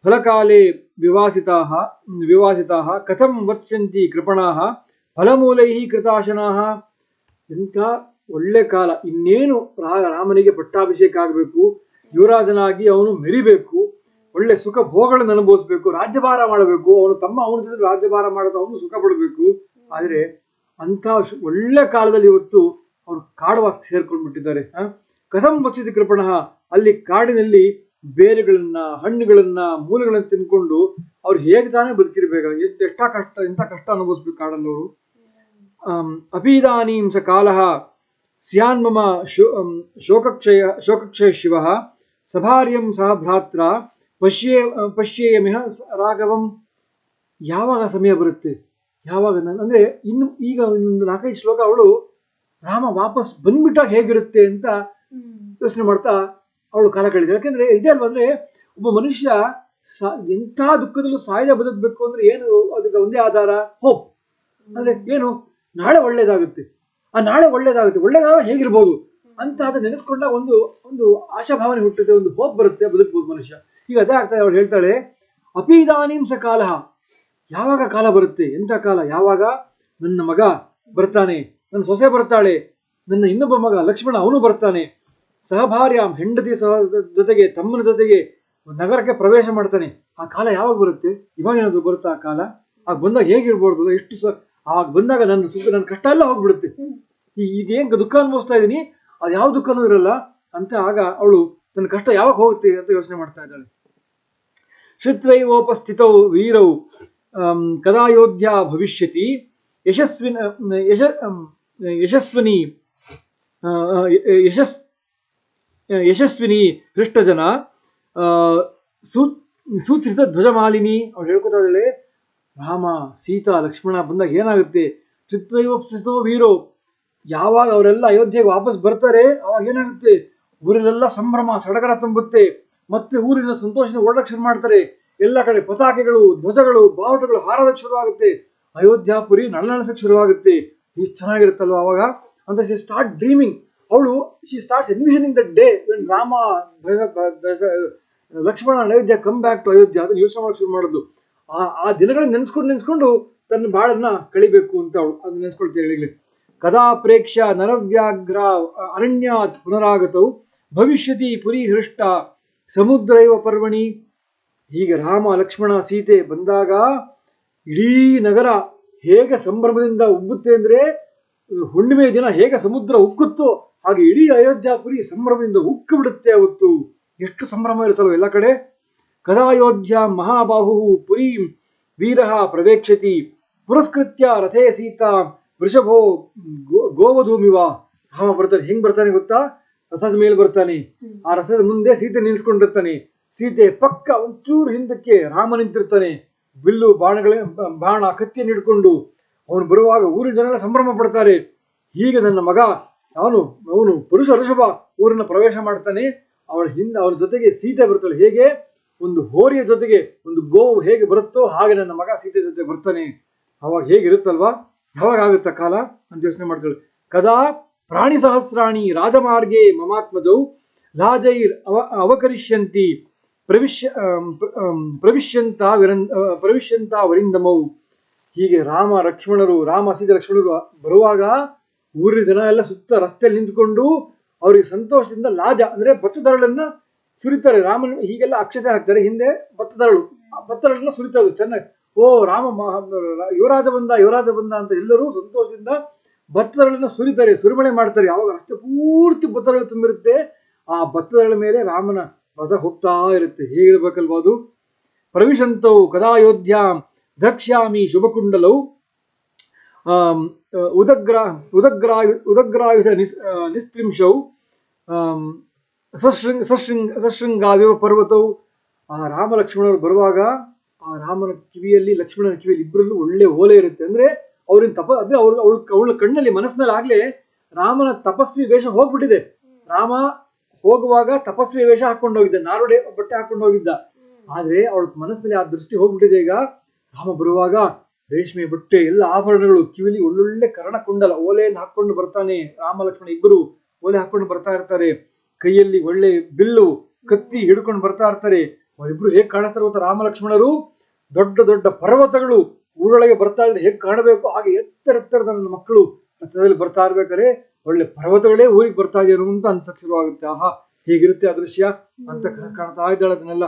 ಫಲಕಾಲೇ ವಿವಾಸಿತಾಃ ಕಥಂ ವತ್ಸ್ಯಂತಿ ಕೃಪಣಾಃ ಫಲಮೂಲೈಃ ಕೃತಾಶನಾಃ. ಎಂಥ ಒಳ್ಳೆ ಕಾಲ, ಇನ್ನೇನು ರಾಮನಿಗೆ ಪಟ್ಟಾಭಿಷೇಕ ಆಗಬೇಕು, ಯುವರಾಜನಾಗಿ ಅವನು ಮೆರಿಬೇಕು, ಒಳ್ಳೆ ಸುಖ ಭೋಗಗಳನ್ನು ಅನುಭವಿಸ್ಬೇಕು, ರಾಜ್ಯಭಾರ ಮಾಡಬೇಕು, ಅವನ ಜೊತೆ ರಾಜ್ಯಭಾರ ಮಾಡೋದು ಅವನು ಸುಖ ಪಡಬೇಕು. ಆದರೆ ಅಂಥ ಒಳ್ಳೆ ಕಾಲದಲ್ಲಿ ಇವತ್ತು ಅವರು ಕಾಡುವಾಗಿ ಸೇರ್ಕೊಂಡ್ಬಿಟ್ಟಿದ್ದಾರೆ. ಕಥಂ ವತ್ಸ್ಯತಿ ಕೃಪಣಃ, ಅಲ್ಲಿ ಕಾಡಿನಲ್ಲಿ ಬೇರುಗಳನ್ನ, ಹಣ್ಣುಗಳನ್ನ, ಮೂಲಗಳನ್ನ ತಿನ್ಕೊಂಡು ಅವ್ರು ಹೇಗೆ ತಾನೇ ಬದುಕಿರ್ಬೇಕು, ಎಂಥ ಕಷ್ಟ ಅನುಭವಿಸ್ಬೇಕು ಕಾಡಲ್ಲಿ ಅವರು. ಅಪೀದಾನೀಂ ಸ ಕಾಲಃ ಸ್ಯಾನ್ಮಮ ಶೋಕಕ್ಷಯ ಶಿವಃ ಸಭಾರ್ಯಂ ಸಹ ಭ್ರಾತ್ರ ಪಶ್ಯೇಯಮಿಹ ರಾಘವಂ. ಯಾವಾಗ ಸಮಯ ಬರುತ್ತೆ, ಯಾವಾಗ ಅಂದ್ರೆ ಈಗ ಇನ್ನೊಂದು 4-5 ಶ್ಲೋಕ ಅವಳು ರಾಮ ವಾಪಸ್ ಬಂದ್ಬಿಟ್ಟಾಗ ಹೇಗಿರುತ್ತೆ ಅಂತ ಯೋಚನೆ ಮಾಡ್ತಾ ಅವಳು ಕಾಲ ಕಳೆದ. ಯಾಕೆಂದ್ರೆ ಇದೇ ಅಲ್ವಾ, ಅಂದ್ರೆ ಒಬ್ಬ ಮನುಷ್ಯ ಎಂಥ ದುಃಖದಲ್ಲೂ ಸಾಯದೆ ಬದುಕಬೇಕು ಅಂದ್ರೆ ಏನು, ಅದಕ್ಕೆ ಒಂದೇ ಆಧಾರ ಹೋಪ್. ಅಂದ್ರೆ ಏನು, ನಾಳೆ ಒಳ್ಳೇದಾಗುತ್ತೆ, ಒಳ್ಳೇದಾಗ ಹೇಗಿರ್ಬೋದು ಅಂತ ಅದನ್ನ ನೆನೆಸ್ಕೊಂಡಾಗ ಒಂದು ಆಶಾಭಾವನೆ ಹುಟ್ಟುತ್ತೆ, ಒಂದು ಹೋಪ್ ಬರುತ್ತೆ, ಬದುಕಬಹುದು ಮನುಷ್ಯ. ಈಗ ಅದೇ ಆಗ್ತದೆ. ಅವಳು ಹೇಳ್ತಾಳೆ, ಅಪೀದಾನೀಂ ಸ ಕಾಲ, ಯಾವಾಗ ಕಾಲ ಬರುತ್ತೆ, ಎಂಥ ಕಾಲ, ಯಾವಾಗ ನನ್ನ ಮಗ ಬರ್ತಾನೆ, ನನ್ನ ಸೊಸೆ ಬರ್ತಾಳೆ, ನನ್ನ ಇನ್ನೊಬ್ಬ ಮಗ ಲಕ್ಷ್ಮಣ ಅವನು ಬರ್ತಾನೆ, ಸಹಭಾರ್ಯ ಹೆಂಡತಿ ಜೊತೆಗೆ ತಮ್ಮನ ಜೊತೆಗೆ ನಗರಕ್ಕೆ ಪ್ರವೇಶ ಮಾಡ್ತಾನೆ. ಆ ಕಾಲ ಯಾವಾಗ ಬರುತ್ತೆ, ಇವಾಗೇನಾದ್ರು ಬರುತ್ತೆ ಆ ಕಾಲ, ಆಗ ಬಂದಾಗ ಹೇಗಿರ್ಬೋದು, ಆಗ ಬಂದಾಗ ನನ್ನ ಕಷ್ಟ ಎಲ್ಲ ಹೋಗ್ಬಿಡುತ್ತೆ, ಈಗೇನ್ ದುಃಖ ಅನುಭವಿಸ್ತಾ ಇದ್ದೀನಿ ಅದು ಯಾವ ದುಃಖನೂ ಇರಲ್ಲ ಅಂತ. ಆಗ ಅವಳು ತನ್ನ ಕಷ್ಟ ಯಾವಾಗ ಹೋಗುತ್ತೆ ಅಂತ ಯೋಚನೆ ಮಾಡ್ತಾ ಇದ್ದಾಳೆ. ಶ್ರುತ್ವೈವೋಪಸ್ಥಿತೌ ವೀರೌ ಕದಾಯೋಧ್ಯ ಭವಿಷ್ಯತಿ ಯಶಸ್ವಿನಿ ಹೃಷ್ಟಜನ ಸೂತ್ರಿತ ಧ್ವಜಮಾಲಿನಿ. ಅವಳು ಹೇಳ್ಕೊತಾ ಇದ್ದಾಳೆ, ರಾಮ ಸೀತಾ ಲಕ್ಷ್ಮಣ ಬಂದಾಗ ಏನಾಗುತ್ತೆ? ಚಿತ್ರೈವಪ್ಸಿತೋ ವೀರೋ, ಯಾವಾಗ ಅವರೆಲ್ಲ ಅಯೋಧ್ಯೆಗೆ ವಾಪಸ್ ಬರ್ತಾರೆ ಅವಾಗ ಏನಾಗುತ್ತೆ? ಊರಲ್ಲೆಲ್ಲ ಸಂಭ್ರಮ ಸಡಗರ ತುಂಬುತ್ತೆ. ಮತ್ತೆ ಊರಿನ ಸಂತೋಷದಿಂದ ಓಡಕ್ಕೆ ಶುರು ಮಾಡ್ತಾರೆ. ಎಲ್ಲ ಕಡೆ ಪತಾಕೆಗಳು, ಧ್ವಜಗಳು, ಬಾವುಟಗಳು ಹಾರೋದಕ್ಕೆ ಶುರುವಾಗುತ್ತೆ. ಅಯೋಧ್ಯಾಪುರಿ ನಳನಳಿಸಕ್ಕೆ ಶುರುವಾಗುತ್ತೆ. ಇಷ್ಟು ಚೆನ್ನಾಗಿರುತ್ತಲ್ವ ಅವಾಗ ಅಂತ ಶಿ ಸ್ಟಾರ್ಟ್ ಡ್ರೀಮಿಂಗ್. ಅವಳು she starts envisioning the day when Rama Lakshmana Ayodhya come back to Ayodhya. ಅದನ್ನ ಯೋಚನೆ ಮಾಡಕ್ಕೆ ಶುರು ಮಾಡಿದ್ಲು. ಆ ದಿನಗಳನ್ನ ನೆನೆಸ್ಕೊಂಡು ತನ್ನ ಬಾಳನ್ನ ಕಳಿಬೇಕು ಅಂತ ಅವಳು ಅದನ್ನ ನೆನೆಸ್ಕೊಳ್ತೇವೆ. ಕದಾ ಪ್ರೇಕ್ಷ ನರವ್ಯಾಘ್ರ ಅರಣ್ಯಾತ್ ಪುನರಾಗತವು ಭವಿಷ್ಯತಿ ಪುರಿ ಹೃಷ್ಟ ಸಮುದ್ರೈವ ಪರ್ವಣಿ. ಹೀಗೆ ರಾಮ ಲಕ್ಷ್ಮಣ ಸೀತೆ ಬಂದಾಗ ಇಡೀ ನಗರ ಹೇಗೆ ಸಂಭ್ರಮದಿಂದ ಉಬ್ಬುತ್ತೆ ಅಂದ್ರೆ, ಹುಣ್ಣಿಮೆ ದಿನ ಹೇಗೆ ಸಮುದ್ರ ಉಕ್ಕುತ್ತೋ ಹಾಗೆ ಇಡೀ ಅಯೋಧ್ಯಾಪುರಿ ಸಂಭ್ರಮದಿಂದ ಉಕ್ಕು ಬಿಡುತ್ತೆ. ಅವತ್ತು ಎಷ್ಟು ಸಂಭ್ರಮ ಇರುತ್ತಲ್ವ ಎಲ್ಲ ಕಡೆ. ಕದಾಯೋಧ್ಯ ಮಹಾಬಾಹು ಪುರಿ ವೀರಃ ಪ್ರವೇಕ್ಷತಿ ಪುರಸ್ಕೃತ್ಯ ರಥೇ ಸೀತಾ ವೃಷಭೋ ಗೋವಧೂಮಿವ. ರಾಮ ಬರ್ತಾನೆ. ಹೆಂಗ್ ಬರ್ತಾನೆ ಗೊತ್ತಾ? ರಥದ ಮೇಲೆ ಬರ್ತಾನೆ. ಆ ರಥದ ಮುಂದೆ ಸೀತೆ ನಿಲ್ಸ್ಕೊಂಡಿರ್ತಾನೆ. ಸೀತೆ ಪಕ್ಕ ಒಂಚೂರು ಹಿಂದಕ್ಕೆ ರಾಮ ನಿಂತಿರ್ತಾನೆ. ಬಿಲ್ಲು ಬಾಣ ಕತ್ತಿಯನ್ನು ಹಿಡ್ಕೊಂಡು ಅವನು ಬರುವಾಗ ಊರಿನ ಜನ ಸಂಭ್ರಮ ಪಡ್ತಾರೆ. ಹೀಗೆ ನನ್ನ ಮಗ ಅವನು ಪುರುಷ ಋಷಭ ಊರನ್ನ ಪ್ರವೇಶ ಮಾಡ್ತಾನೆ. ಅವಳ ಜೊತೆಗೆ ಸೀತೆ ಬರ್ತಾಳೆ. ಹೇಗೆ ಒಂದು ಹೋರಿಯ ಜೊತೆಗೆ ಒಂದು ಗೋವು ಹೇಗೆ ಬರುತ್ತೋ ಹಾಗೆ ನನ್ನ ಮಗ ಸೀತೆ ಜೊತೆ ಬರ್ತಾನೆ. ಅವಾಗ ಹೇಗಿರುತ್ತಲ್ವಾ? ಯಾವಾಗ ಆಗುತ್ತ ಕಾಲ ಅಂತ ಯೋಚನೆ ಮಾಡ್ತಾಳೆ. ಕದಾ ಪ್ರಾಣಿ ಸಹಸ್ರಾಣಿ ರಾಜಮಾರ್ಗೆ ಮಮಾತ್ಮಜೌ ಲಾಜೈರ್ ಅವಕರಿಷ್ಯಂತಿ ಪ್ರವಿಶ್ಯಂತ ವರಿಂದಮೌ. ಹೀಗೆ ರಾಮ ಸೀತೆ ಲಕ್ಷ್ಮಣರು ಬರುವಾಗ ಊರಿನ ಜನ ಎಲ್ಲ ಸುತ್ತ ರಸ್ತೆಯಲ್ಲಿ ನಿಂತ್ಕೊಂಡು ಅವ್ರಿಗೆ ಸಂತೋಷದಿಂದ ಲಾಜ ಅಂದ್ರೆ ಭತ್ತದರಳನ್ನ ಸುರಿತಾರೆ. ರಾಮನ ಹೀಗೆಲ್ಲ ಅಕ್ಷತೆ ಹಾಕ್ತಾರೆ. ಹಿಂದೆ ಭತ್ತದರಳನ್ನ ಸುರಿತಾರೆ ಚೆನ್ನಾಗಿ. ಓ ರಾಮ ಯುವರಾಜ ಬಂದ ಅಂತ ಎಲ್ಲರೂ ಸಂತೋಷದಿಂದ ಭತ್ತದರಳನ್ನ ಸುರಿತಾರೆ, ಸುರಿಮಣೆ ಮಾಡ್ತಾರೆ. ಅವಾಗ ರಸ್ತೆ ಪೂರ್ತಿ ಭತ್ತದರಳು ತುಂಬಿರುತ್ತೆ. ಆ ಭತ್ತದರಳ ಮೇಲೆ ರಾಮನ ರಥ ಹೋಗ್ತಾ ಇರುತ್ತೆ. ಹೇಗಿರ್ಬೇಕಲ್ವಾ ಅದು. ಪ್ರವಿಶಂತೌ ಕದಾಯೋಧ್ಯ ದ್ರಕ್ಷ್ಯಾಮಿ ಶುಭಕುಂಡಲೌ ಉದಗ್ರಾಯುಧ ನಿಸ್ತ್ರಿಂಶೌ ಸಶೃಂಗಾವಿವ ಪರ್ವತವು. ಆ ರಾಮ ಲಕ್ಷ್ಮಣರು ಬರುವಾಗ ಆ ರಾಮನ ಕಿವಿಯಲ್ಲಿ ಲಕ್ಷ್ಮಣನ ಕಿವಿಯಲ್ಲಿ ಇಬ್ಬರಲ್ಲೂ ಒಳ್ಳೆ ಓಲೆ ಇರುತ್ತೆ. ಅಂದ್ರೆ ಅವ್ರಿನ ಅಂದ್ರೆ ಅವಳ ಕಣ್ಣಲ್ಲಿ ಮನಸ್ಸಿನಲ್ಲಿ ಆಗ್ಲೇ ರಾಮನ ತಪಸ್ವಿ ವೇಷ ಹೋಗ್ಬಿಟ್ಟಿದೆ. ರಾಮ ಹೋಗುವಾಗ ತಪಸ್ವಿ ವೇಷ ಹಾಕೊಂಡು ಹೋಗಿದ್ದ, ನಾರುಡೆ ಬಟ್ಟೆ ಹಾಕೊಂಡು ಹೋಗಿದ್ದ. ಆದ್ರೆ ಅವಳ ಮನಸ್ಸಿನಲ್ಲಿ ಆ ದೃಷ್ಟಿ ಹೋಗ್ಬಿಟ್ಟಿದೆ. ಈಗ ರಾಮ ಬರುವಾಗ ರೇಷ್ಮೆ ಬಟ್ಟೆ ಎಲ್ಲ ಆಭರಣಗಳು, ಕಿವಿಲಿ ಒಳ್ಳೊಳ್ಳೆ ಕರ್ಣಕುಂಡಲ ಓಲೆಯನ್ನು ಹಾಕೊಂಡು ಬರ್ತಾನೆ. ರಾಮ ಲಕ್ಷ್ಮಣ ಇಬ್ಬರು ಓಲೆ ಹಾಕೊಂಡು ಬರ್ತಾ ಇರ್ತಾರೆ. ಕೈಯಲ್ಲಿ ಒಳ್ಳೆ ಬಿಲ್ಲು ಕತ್ತಿ ಹಿಡ್ಕೊಂಡು ಬರ್ತಾ ಇರ್ತಾರೆ. ಅವರಿಬ್ರು ಹೇಗೆ ಕಾಣಿಸ್ತಾರೆ ಗೊತ್ತಾ? ರಾಮ ಲಕ್ಷ್ಮಣರು ದೊಡ್ಡ ದೊಡ್ಡ ಪರ್ವತಗಳು ಊರೊಳಗೆ ಬರ್ತಾ ಇದ್ರೆ ಹೇಗೆ ಕಾಣಬೇಕು ಹಾಗೆ ಎತ್ತರದ ನನ್ನ ಮಕ್ಕಳು ರಥದಲ್ಲಿ ಬರ್ತಾ ಇರ್ಬೇಕಾದ್ರೆ ಒಳ್ಳೆ ಪರ್ವತಗಳೇ ಊರಿಗೆ ಬರ್ತಾ ಇದೆಯೋ ಅಂತ ಅನ್ಸಕ್ ಶುರುವಾಗುತ್ತೆ. ಆಹಾ ಹೇಗಿರುತ್ತೆ ಆ ದೃಶ್ಯ ಅಂತ ಕಾಣ್ತಾ ಇದ್ದಾಳೆ ಅದನ್ನೆಲ್ಲ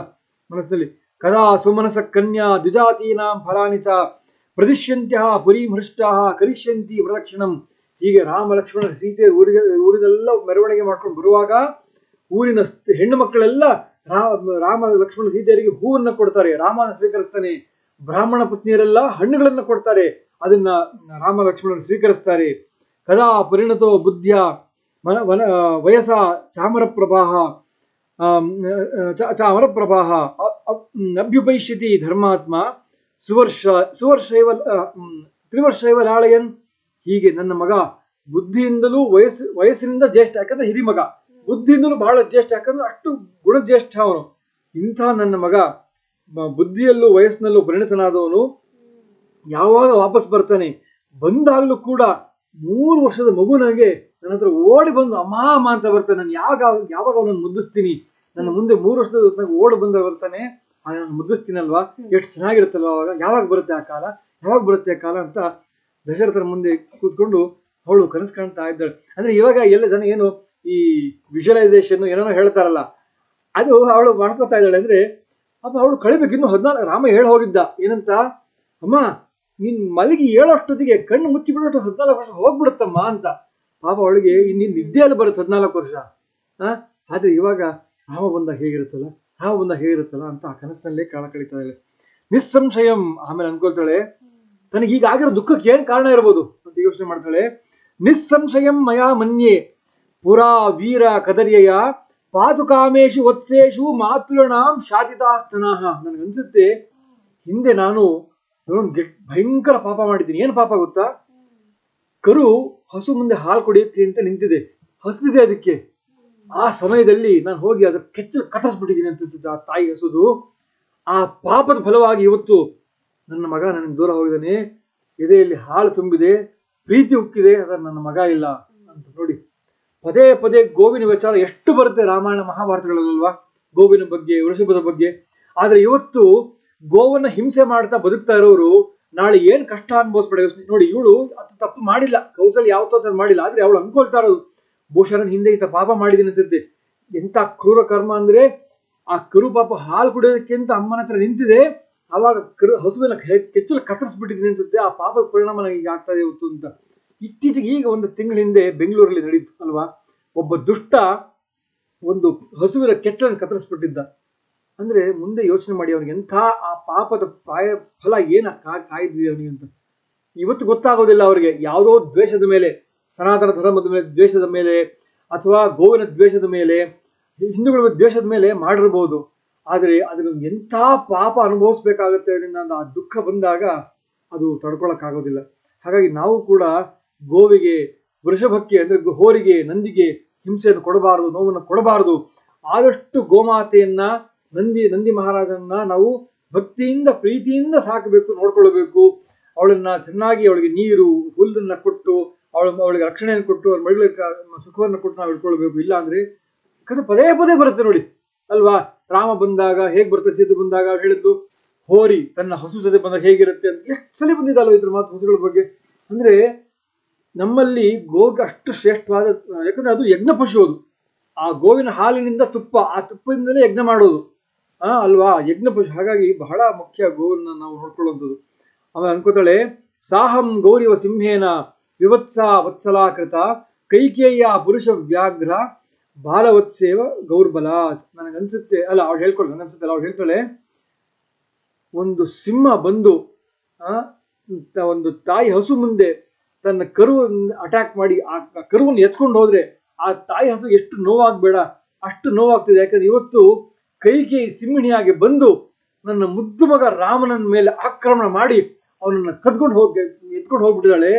ಮನಸ್ಸಿನಲ್ಲಿ. ಕದಾ ಸುಮನಸ ಕನ್ಯಾ ದ್ವಿಜಾತೀನಾಂ ಫಲಾನಿ ಚ ಪ್ರದಿಶ್ಯಂತ್ಯ ಪುರೀಂ ಹೃಷ್ಟಾ ಕರಿಷ್ಯಂತಿ ಪ್ರದಕ್ಷಿಣಂ. ಹೀಗೆ ರಾಮ ಲಕ್ಷ್ಮಣ ಸೀತೆ ಊರಿನೆಲ್ಲ ಮೆರವಣಿಗೆ ಮಾಡ್ಕೊಂಡು ಬರುವಾಗ ಊರಿನ ಹೆಣ್ಣು ಮಕ್ಕಳೆಲ್ಲ ರಾಮ ಲಕ್ಷ್ಮಣ ಸೀತೆಯರಿಗೆ ಹೂವನ್ನ ಕೊಡ್ತಾರೆ. ರಾಮನ ಸ್ವೀಕರಿಸ್ತಾನೆ. ಬ್ರಾಹ್ಮಣ ಪತ್ನಿಯರೆಲ್ಲ ಹಣ್ಣುಗಳನ್ನ ಕೊಡ್ತಾರೆ. ಅದನ್ನ ರಾಮ ಲಕ್ಷ್ಮಣರು ಸ್ವೀಕರಿಸ್ತಾರೆ. ಕದಾ ಪರಿಣತೋ ಬುದ್ಧಿಯ ವಯಸ ಚಾಮರಪ್ರಭಾಹ ಅಭ್ಯುಪೈಷ್ಯತಿ ಧರ್ಮಾತ್ಮ ತ್ರಿವರ್ಷೈವ ಲಾಳಯನ್. ಹೀಗೆ ನನ್ನ ಮಗ ಬುದ್ಧಿಯಿಂದಲೂ ವಯಸ್ಸಿನಿಂದ ಜ್ಯೇಷ್ಠ, ಯಾಕಂದ್ರೆ ಹಿರಿ ಮಗ, ಬುದ್ಧಿಯಿಂದಲೂ ಬಹಳ ಜ್ಯೇಷ್ಠ, ಯಾಕಂದ್ರೆ ಅಷ್ಟು ಗುಣಜ್ಯೇಷ್ಠ ಅವನು. ಇಂಥ ನನ್ನ ಮಗ ಬುದ್ಧಿಯಲ್ಲೂ ವಯಸ್ಸಿನಲ್ಲೂ ಪರಿಣಿತನಾದವನು ಯಾವಾಗ ವಾಪಸ್ ಬರ್ತಾನೆ, ಬಂದಾಗಲೂ ಕೂಡ 3 ವರ್ಷದ ಮಗು ನನಗೆ ನನ್ನ ಹತ್ರ ಓಡಿ ಬಂದು ಅಮ್ಮ ಅಮ್ಮ ಅಂತ ಬರ್ತಾನೆ. ನಾನು ಯಾವಾಗ ಅವನನ್ನು ಮುದ್ದಿಸ್ತೀನಿ, ನನ್ನ ಮುಂದೆ 3 ವರ್ಷದ ಓಡಿ ಬಂದ ಬರ್ತಾನೆ, ಆಗ ನಾನು ಮುದ್ದಿಸ್ತೀನಲ್ವಾ, ಎಷ್ಟು ಚೆನ್ನಾಗಿರುತ್ತಲ್ವ ಅವಾಗ. ಯಾವಾಗ ಬರುತ್ತೆ ಆ ಕಾಲ ಅಂತ ದಶರಥನ ಮುಂದೆ ಕೂತ್ಕೊಂಡು ಅವಳು ಕನಸು ಕಾಣ್ತಾ ಇದ್ದಾಳೆ. ಅಂದ್ರೆ ಇವಾಗ ಎಲ್ಲ ಜನ ಏನು ಈ ವಿಜುವಲೈಸೇಷನ್ ಏನೋ ಹೇಳ್ತಾರಲ್ಲ, ಅದು ಅವಳು ಮಾಡ್ಕೋತಾ ಇದ್ದಾಳೆ. ಅಂದ್ರೆ ಅಪ್ಪ ಅವಳು ಕಳಿಬೇಕು. ಇನ್ನು 14 ರಾಮ ಹೋಗಿದ್ದ ಏನಂತ, ಅಮ್ಮ ನೀನ್ ಮಲಗಿ ಹೇಳೋಷ್ಟೊತ್ತಿಗೆ ಕಣ್ಣು ಮುಚ್ಚಿ ಬಿಡೋಷ್ಟು 14 ವರ್ಷ ಹೋಗ್ಬಿಡುತ್ತಮ್ಮ ಅಂತ. ಪಾಪ ಅವಳಿಗೆ ಇನ್ನಿನ್ ನಿದ್ದೆಯಲ್ಲಿ ಬರುತ್ತೆ 14 ವರ್ಷ. ಆದ್ರೆ ಇವಾಗ ರಾಮ ಬಂದಾಗ ಹೇಗಿರುತ್ತಲ್ಲ ಅಂತ ಆ ಕನಸಿನಲ್ಲೇ ಕಾಣ ಕಳೀತಾ ಇದ್ದಾಳೆ. ನಿಸ್ಸಂಶಯಂ. ಆಮೇಲೆ ಅನ್ಕೊಳ್ತಾಳೆ ತನಗೆ ಹೀಗಾಗಿರೋ ದುಃಖಕ್ಕೆ ಏನ್ ಕಾರಣ ಇರ್ಬೋದು ಅಂತ ಯೋಚನೆ ಮಾಡ್ತಾಳೆ. ನಿಸ್ಸಂಶಯಂ ಮಯಾ ಮನ್ಯೆ ಪುರಾ ವೀರ ಕದರ್ಯಯ ಪಾದುಕಾಮೇಶು ವತ್ಸೇಶು ಮಾತೃಣಾಂ ಶಾತಿತಾಸ್ತನಾಹ. ನನಗನ್ಸುತ್ತೆ ಹಿಂದೆ ನಾನು ಭಯಂಕರ ಪಾಪ ಮಾಡಿದ್ದೀನಿ. ಏನು ಪಾಪ ಗೊತ್ತಾ? ಕರು ಹಸು ಮುಂದೆ ಹಾಲು ಕುಡಿಯೋಕ್ಕೆ ಅಂತ ನಿಂತಿದೆ, ಹಸಿದಿದೆ ಅದಕ್ಕೆ. ಆ ಸಮಯದಲ್ಲಿ ನಾನು ಹೋಗಿ ಅದ್ರ ಕೆಚ್ಚಲು ಕತ್ತರಿಸ್ಬಿಟ್ಟಿದ್ದೀನಿ ಅಂತ ಆ ತಾಯಿ ಹಸುದು. ಆ ಪಾಪದ ಫಲವಾಗಿ ಇವತ್ತು ನನ್ನ ಮಗ ನನ್ನ ದೂರ ಹೋಗಿದ್ದಾನೆ, ಎದೆಯಲ್ಲಿ ಹಾಲು ತುಂಬಿದೆ, ಪ್ರೀತಿ ಉಕ್ಕಿದೆ, ಅದರ ನನ್ನ ಮಗ ಇಲ್ಲ ಅಂತ. ನೋಡಿ, ಪದೇ ಪದೇ ಗೋವಿನ ವಿಚಾರ ಎಷ್ಟು ಬರುತ್ತೆ ರಾಮಾಯಣ ಮಹಾಭಾರತಗಳಲ್ವಾ, ಗೋವಿನ ಬಗ್ಗೆ, ವೃಷಭದ ಬಗ್ಗೆ. ಆದ್ರೆ ಇವತ್ತು ಗೋವನ್ನ ಹಿಂಸೆ ಮಾಡ್ತಾ ಬದುಕ್ತಾ ಇರೋರು ನಾಳೆ ಏನ್ ಕಷ್ಟ ಅನುಭವಿಸ್ಬೇಡ. ನೋಡಿ, ಇವಳು ಅದು ತಪ್ಪು ಮಾಡಿಲ್ಲ, ಕೌಸಲ್ಯ ಯಾವತ್ತೂ ಮಾಡಿಲ್ಲ, ಆದ್ರೆ ಅವಳು ಅನ್ಕೊಳ್ತಾ ಇರೋದು ಭೂಷಣನ ಹಿಂದೆ ಈತ ಪಾಪ ಮಾಡಿದೀನಿ ಅನ್ಸುತ್ತೆ. ಎಂತ ಕ್ರೂರ ಕರ್ಮ ಅಂದ್ರೆ, ಆ ಕರು ಪಾಪ ಹಾಲು ಕುಡಿಯೋದಕ್ಕೆ ಅಂತ ಅಮ್ಮನ ಹತ್ರ ನಿಂತಿದೆ, ಅವಾಗ ಹಸುವಿನ ಕೆಚ್ಚಲು ಕತ್ತರಿಸ್ಬಿಟ್ಟಿದ್ದೀನಿ ಅನ್ಸುತ್ತೆ. ಆ ಪಾಪದ ಪರಿಣಾಮ ನನಗೆ ಆಗ್ತಾ ಇದೆ ಇವತ್ತು ಅಂತ. ಇತ್ತೀಚೆಗೆ ಈಗ ಒಂದು ತಿಂಗಳ ಹಿಂದೆ ಬೆಂಗಳೂರಲ್ಲಿ ನಡೀತು ಅಲ್ವಾ, ಒಬ್ಬ ದುಷ್ಟ ಒಂದು ಹಸುವಿನ ಕೆಚ್ಚಲನ್ನು ಕತ್ತರಿಸ್ಬಿಟ್ಟಿದ್ದ. ಅಂದ್ರೆ ಮುಂದೆ ಯೋಚನೆ ಮಾಡಿ, ಅವನಿಗೆ ಎಂಥ ಆ ಪಾಪದ ಫಲ ಏನ ಕಾಯ್ದಿದೆ ಅವನಿಗೆ ಅಂತ ಇವತ್ತು ಗೊತ್ತಾಗೋದಿಲ್ಲ ಅವ್ರಿಗೆ. ಯಾವುದೋ ದ್ವೇಷದ ಮೇಲೆ, ಸನಾತನ ಧರ್ಮದ ಮೇಲೆ ದ್ವೇಷದ ಮೇಲೆ, ಅಥವಾ ಗೋವಿನ ದ್ವೇಷದ ಮೇಲೆ, ಹಿಂದೂಗಳ ದ್ವೇಷದ ಮೇಲೆ ಮಾಡಿರ್ಬೋದು. ಆದರೆ ಅದನ್ನು ಎಂಥ ಪಾಪ ಅನುಭವಿಸ್ಬೇಕಾಗುತ್ತೆ ಅದರಿಂದ, ಆ ದುಃಖ ಬಂದಾಗ ಅದು ತಡ್ಕೊಳಕ್ಕಾಗೋದಿಲ್ಲ. ಹಾಗಾಗಿ ನಾವು ಕೂಡ ಗೋವಿಗೆ, ವೃಷಭಕ್ಕೆ ಅಂದ್ರೆ ಹೋರಿಗೆ, ನಂದಿಗೆ ಹಿಂಸೆಯನ್ನು ಕೊಡಬಾರದು, ನೋವನ್ನು ಕೊಡಬಾರದು. ಆದಷ್ಟು ಗೋಮಾತೆಯನ್ನ, ನಂದಿ ಮಹಾರಾಜನ್ನ ನಾವು ಭಕ್ತಿಯಿಂದ, ಪ್ರೀತಿಯಿಂದ ಸಾಕಬೇಕು, ನೋಡ್ಕೊಳ್ಬೇಕು. ಅವಳನ್ನ ಚೆನ್ನಾಗಿ, ಅವಳಿಗೆ ನೀರು, ಹುಲ್ಲನ್ನ ಕೊಟ್ಟು, ಅವಳಿಗೆ ರಕ್ಷಣೆಯನ್ನು ಕೊಟ್ಟು, ಅವ್ರ ಮಗಳಿಗೆ ಸುಖವನ್ನು ಕೊಟ್ಟು ನಾವು ಇಟ್ಕೊಳ್ಬೇಕು. ಇಲ್ಲ ಅಂದ್ರೆ ಕಥೆ ಪದೇ ಪದೇ ಬರುತ್ತೆ ನೋಡಿ ಅಲ್ವಾ. ರಾಮ ಬಂದಾಗ ಹೇಗ್ ಬರುತ್ತೆ, ಸೀತೆ ಬಂದಾಗ ಹೇಳಿದ್ಲು, ಹೋರಿ ತನ್ನ ಹಸು ಜೊತೆ ಬಂದಾಗ ಹೇಗಿರುತ್ತೆ ಅಂತ ಎಷ್ಟು ಸಲ ಬಂದಿದ್ದಲ್ವ ಇದ್ರ ಮಾತು ಹಸುಗಳ ಬಗ್ಗೆ. ಅಂದ್ರೆ ನಮ್ಮಲ್ಲಿ ಗೋಗೆ ಅಷ್ಟು ಶ್ರೇಷ್ಠವಾದ, ಯಾಕಂದ್ರೆ ಅದು ಯಜ್ಞ ಪಶು. ಅದು ಆ ಗೋವಿನ ಹಾಲಿನಿಂದ ತುಪ್ಪ, ಆ ತುಪ್ಪದಿಂದಲೇ ಯಜ್ಞ ಮಾಡೋದು ಅಲ್ವಾ, ಯಜ್ಞ ಪಶು. ಹಾಗಾಗಿ ಬಹಳ ಮುಖ್ಯ ಗೋವನ್ನ ನಾವು ನೋಡ್ಕೊಳ್ಳುವಂಥದ್ದು. ಆಮೇಲೆ ಅನ್ಕೋತಾಳೆ, ಸಾಹಂ ಗೌರಿವ ಸಿಂಹೇನ ವಿವತ್ಸ ವತ್ಸಲಾಕೃತ ಕೈಕೇಯ ಪುರುಷ ವ್ಯಾಘ್ರ ಬಾಲವತ್ಸೇವ ಗೌರ್ಬಲ. ನನಗನ್ಸುತ್ತೆ ಅಲ್ಲ, ಅವ್ಳು ಹೇಳ್ಕೊಳ್ತಾಳೆ, ನನಗನ್ಸುತ್ತಲ್ಲ, ಅವ್ಳು ಹೇಳ್ತಾಳೆ, ಒಂದು ಸಿಂಹ ಬಂದು ಒಂದು ತಾಯಿ ಹಸು ಮುಂದೆ ತನ್ನ ಕರುವನ್ನು ಅಟ್ಯಾಕ್ ಮಾಡಿ ಆ ಕರುವನ್ನು ಎತ್ಕೊಂಡು ಹೋದ್ರೆ ಆ ತಾಯಿ ಹಸು ಎಷ್ಟು ನೋವಾಗಬೇಡ ಅಷ್ಟು ನೋವಾಗ್ತಿದೆ. ಯಾಕಂದ್ರೆ ಇವತ್ತು ಕೈಕೇಯಿ ಸಿಂಹಿಣಿಯಾಗಿ ಬಂದು ನನ್ನ ಮುದ್ದು ಮಗ ರಾಮನ ಮೇಲೆ ಆಕ್ರಮಣ ಮಾಡಿ ಅವನನ್ನ ಎತ್ಕೊಂಡು ಹೋಗ್ಬಿಟ್ಟಿದ್ದಾಳೆ.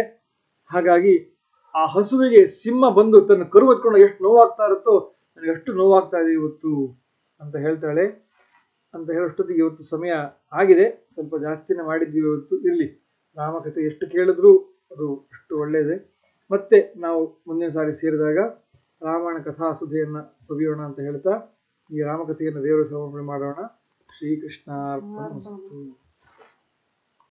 ಹಾಗಾಗಿ ಆ ಹಸುವಿಗೆ ಸಿಂಹ ಬಂದು ತನ್ನ ಕರು ಎತ್ಕೊಂಡು ಎಷ್ಟು ನೋವಾಗ್ತಾ ಇರುತ್ತೋ ನನಗೆ ಅಷ್ಟು ನೋವಾಗ್ತಾ ಇದೆ ಇವತ್ತು ಅಂತ ಹೇಳ್ತಾಳೆ. ಅಂತ ಹೇಳೋಷ್ಟೊತ್ತಿಗೆ ಇವತ್ತು ಸಮಯ ಆಗಿದೆ, ಸ್ವಲ್ಪ ಜಾಸ್ತಿನೇ ಮಾಡಿದ್ವಿ ಇವತ್ತು. ಇರಲಿ, ರಾಮಕಥೆ ಎಷ್ಟು ಕೇಳಿದ್ರು ಅದು ಅಷ್ಟು ಒಳ್ಳೆಯದೇ. ಮತ್ತೆ ನಾವು ಮುಂದಿನ ಸಾರಿ ಸೇರಿದಾಗ ರಾಮಾಯಣ ಕಥಾಸುಧೆಯನ್ನು ಸವಿಯೋಣ ಅಂತ ಹೇಳ್ತಾ ಈ ರಾಮಕಥೆಯನ್ನು ದೇವರ ಸಮರ್ಪಣೆ ಮಾಡೋಣ. ಶ್ರೀಕೃಷ್ಣಾರ್ಪಣಮಸ್ತು.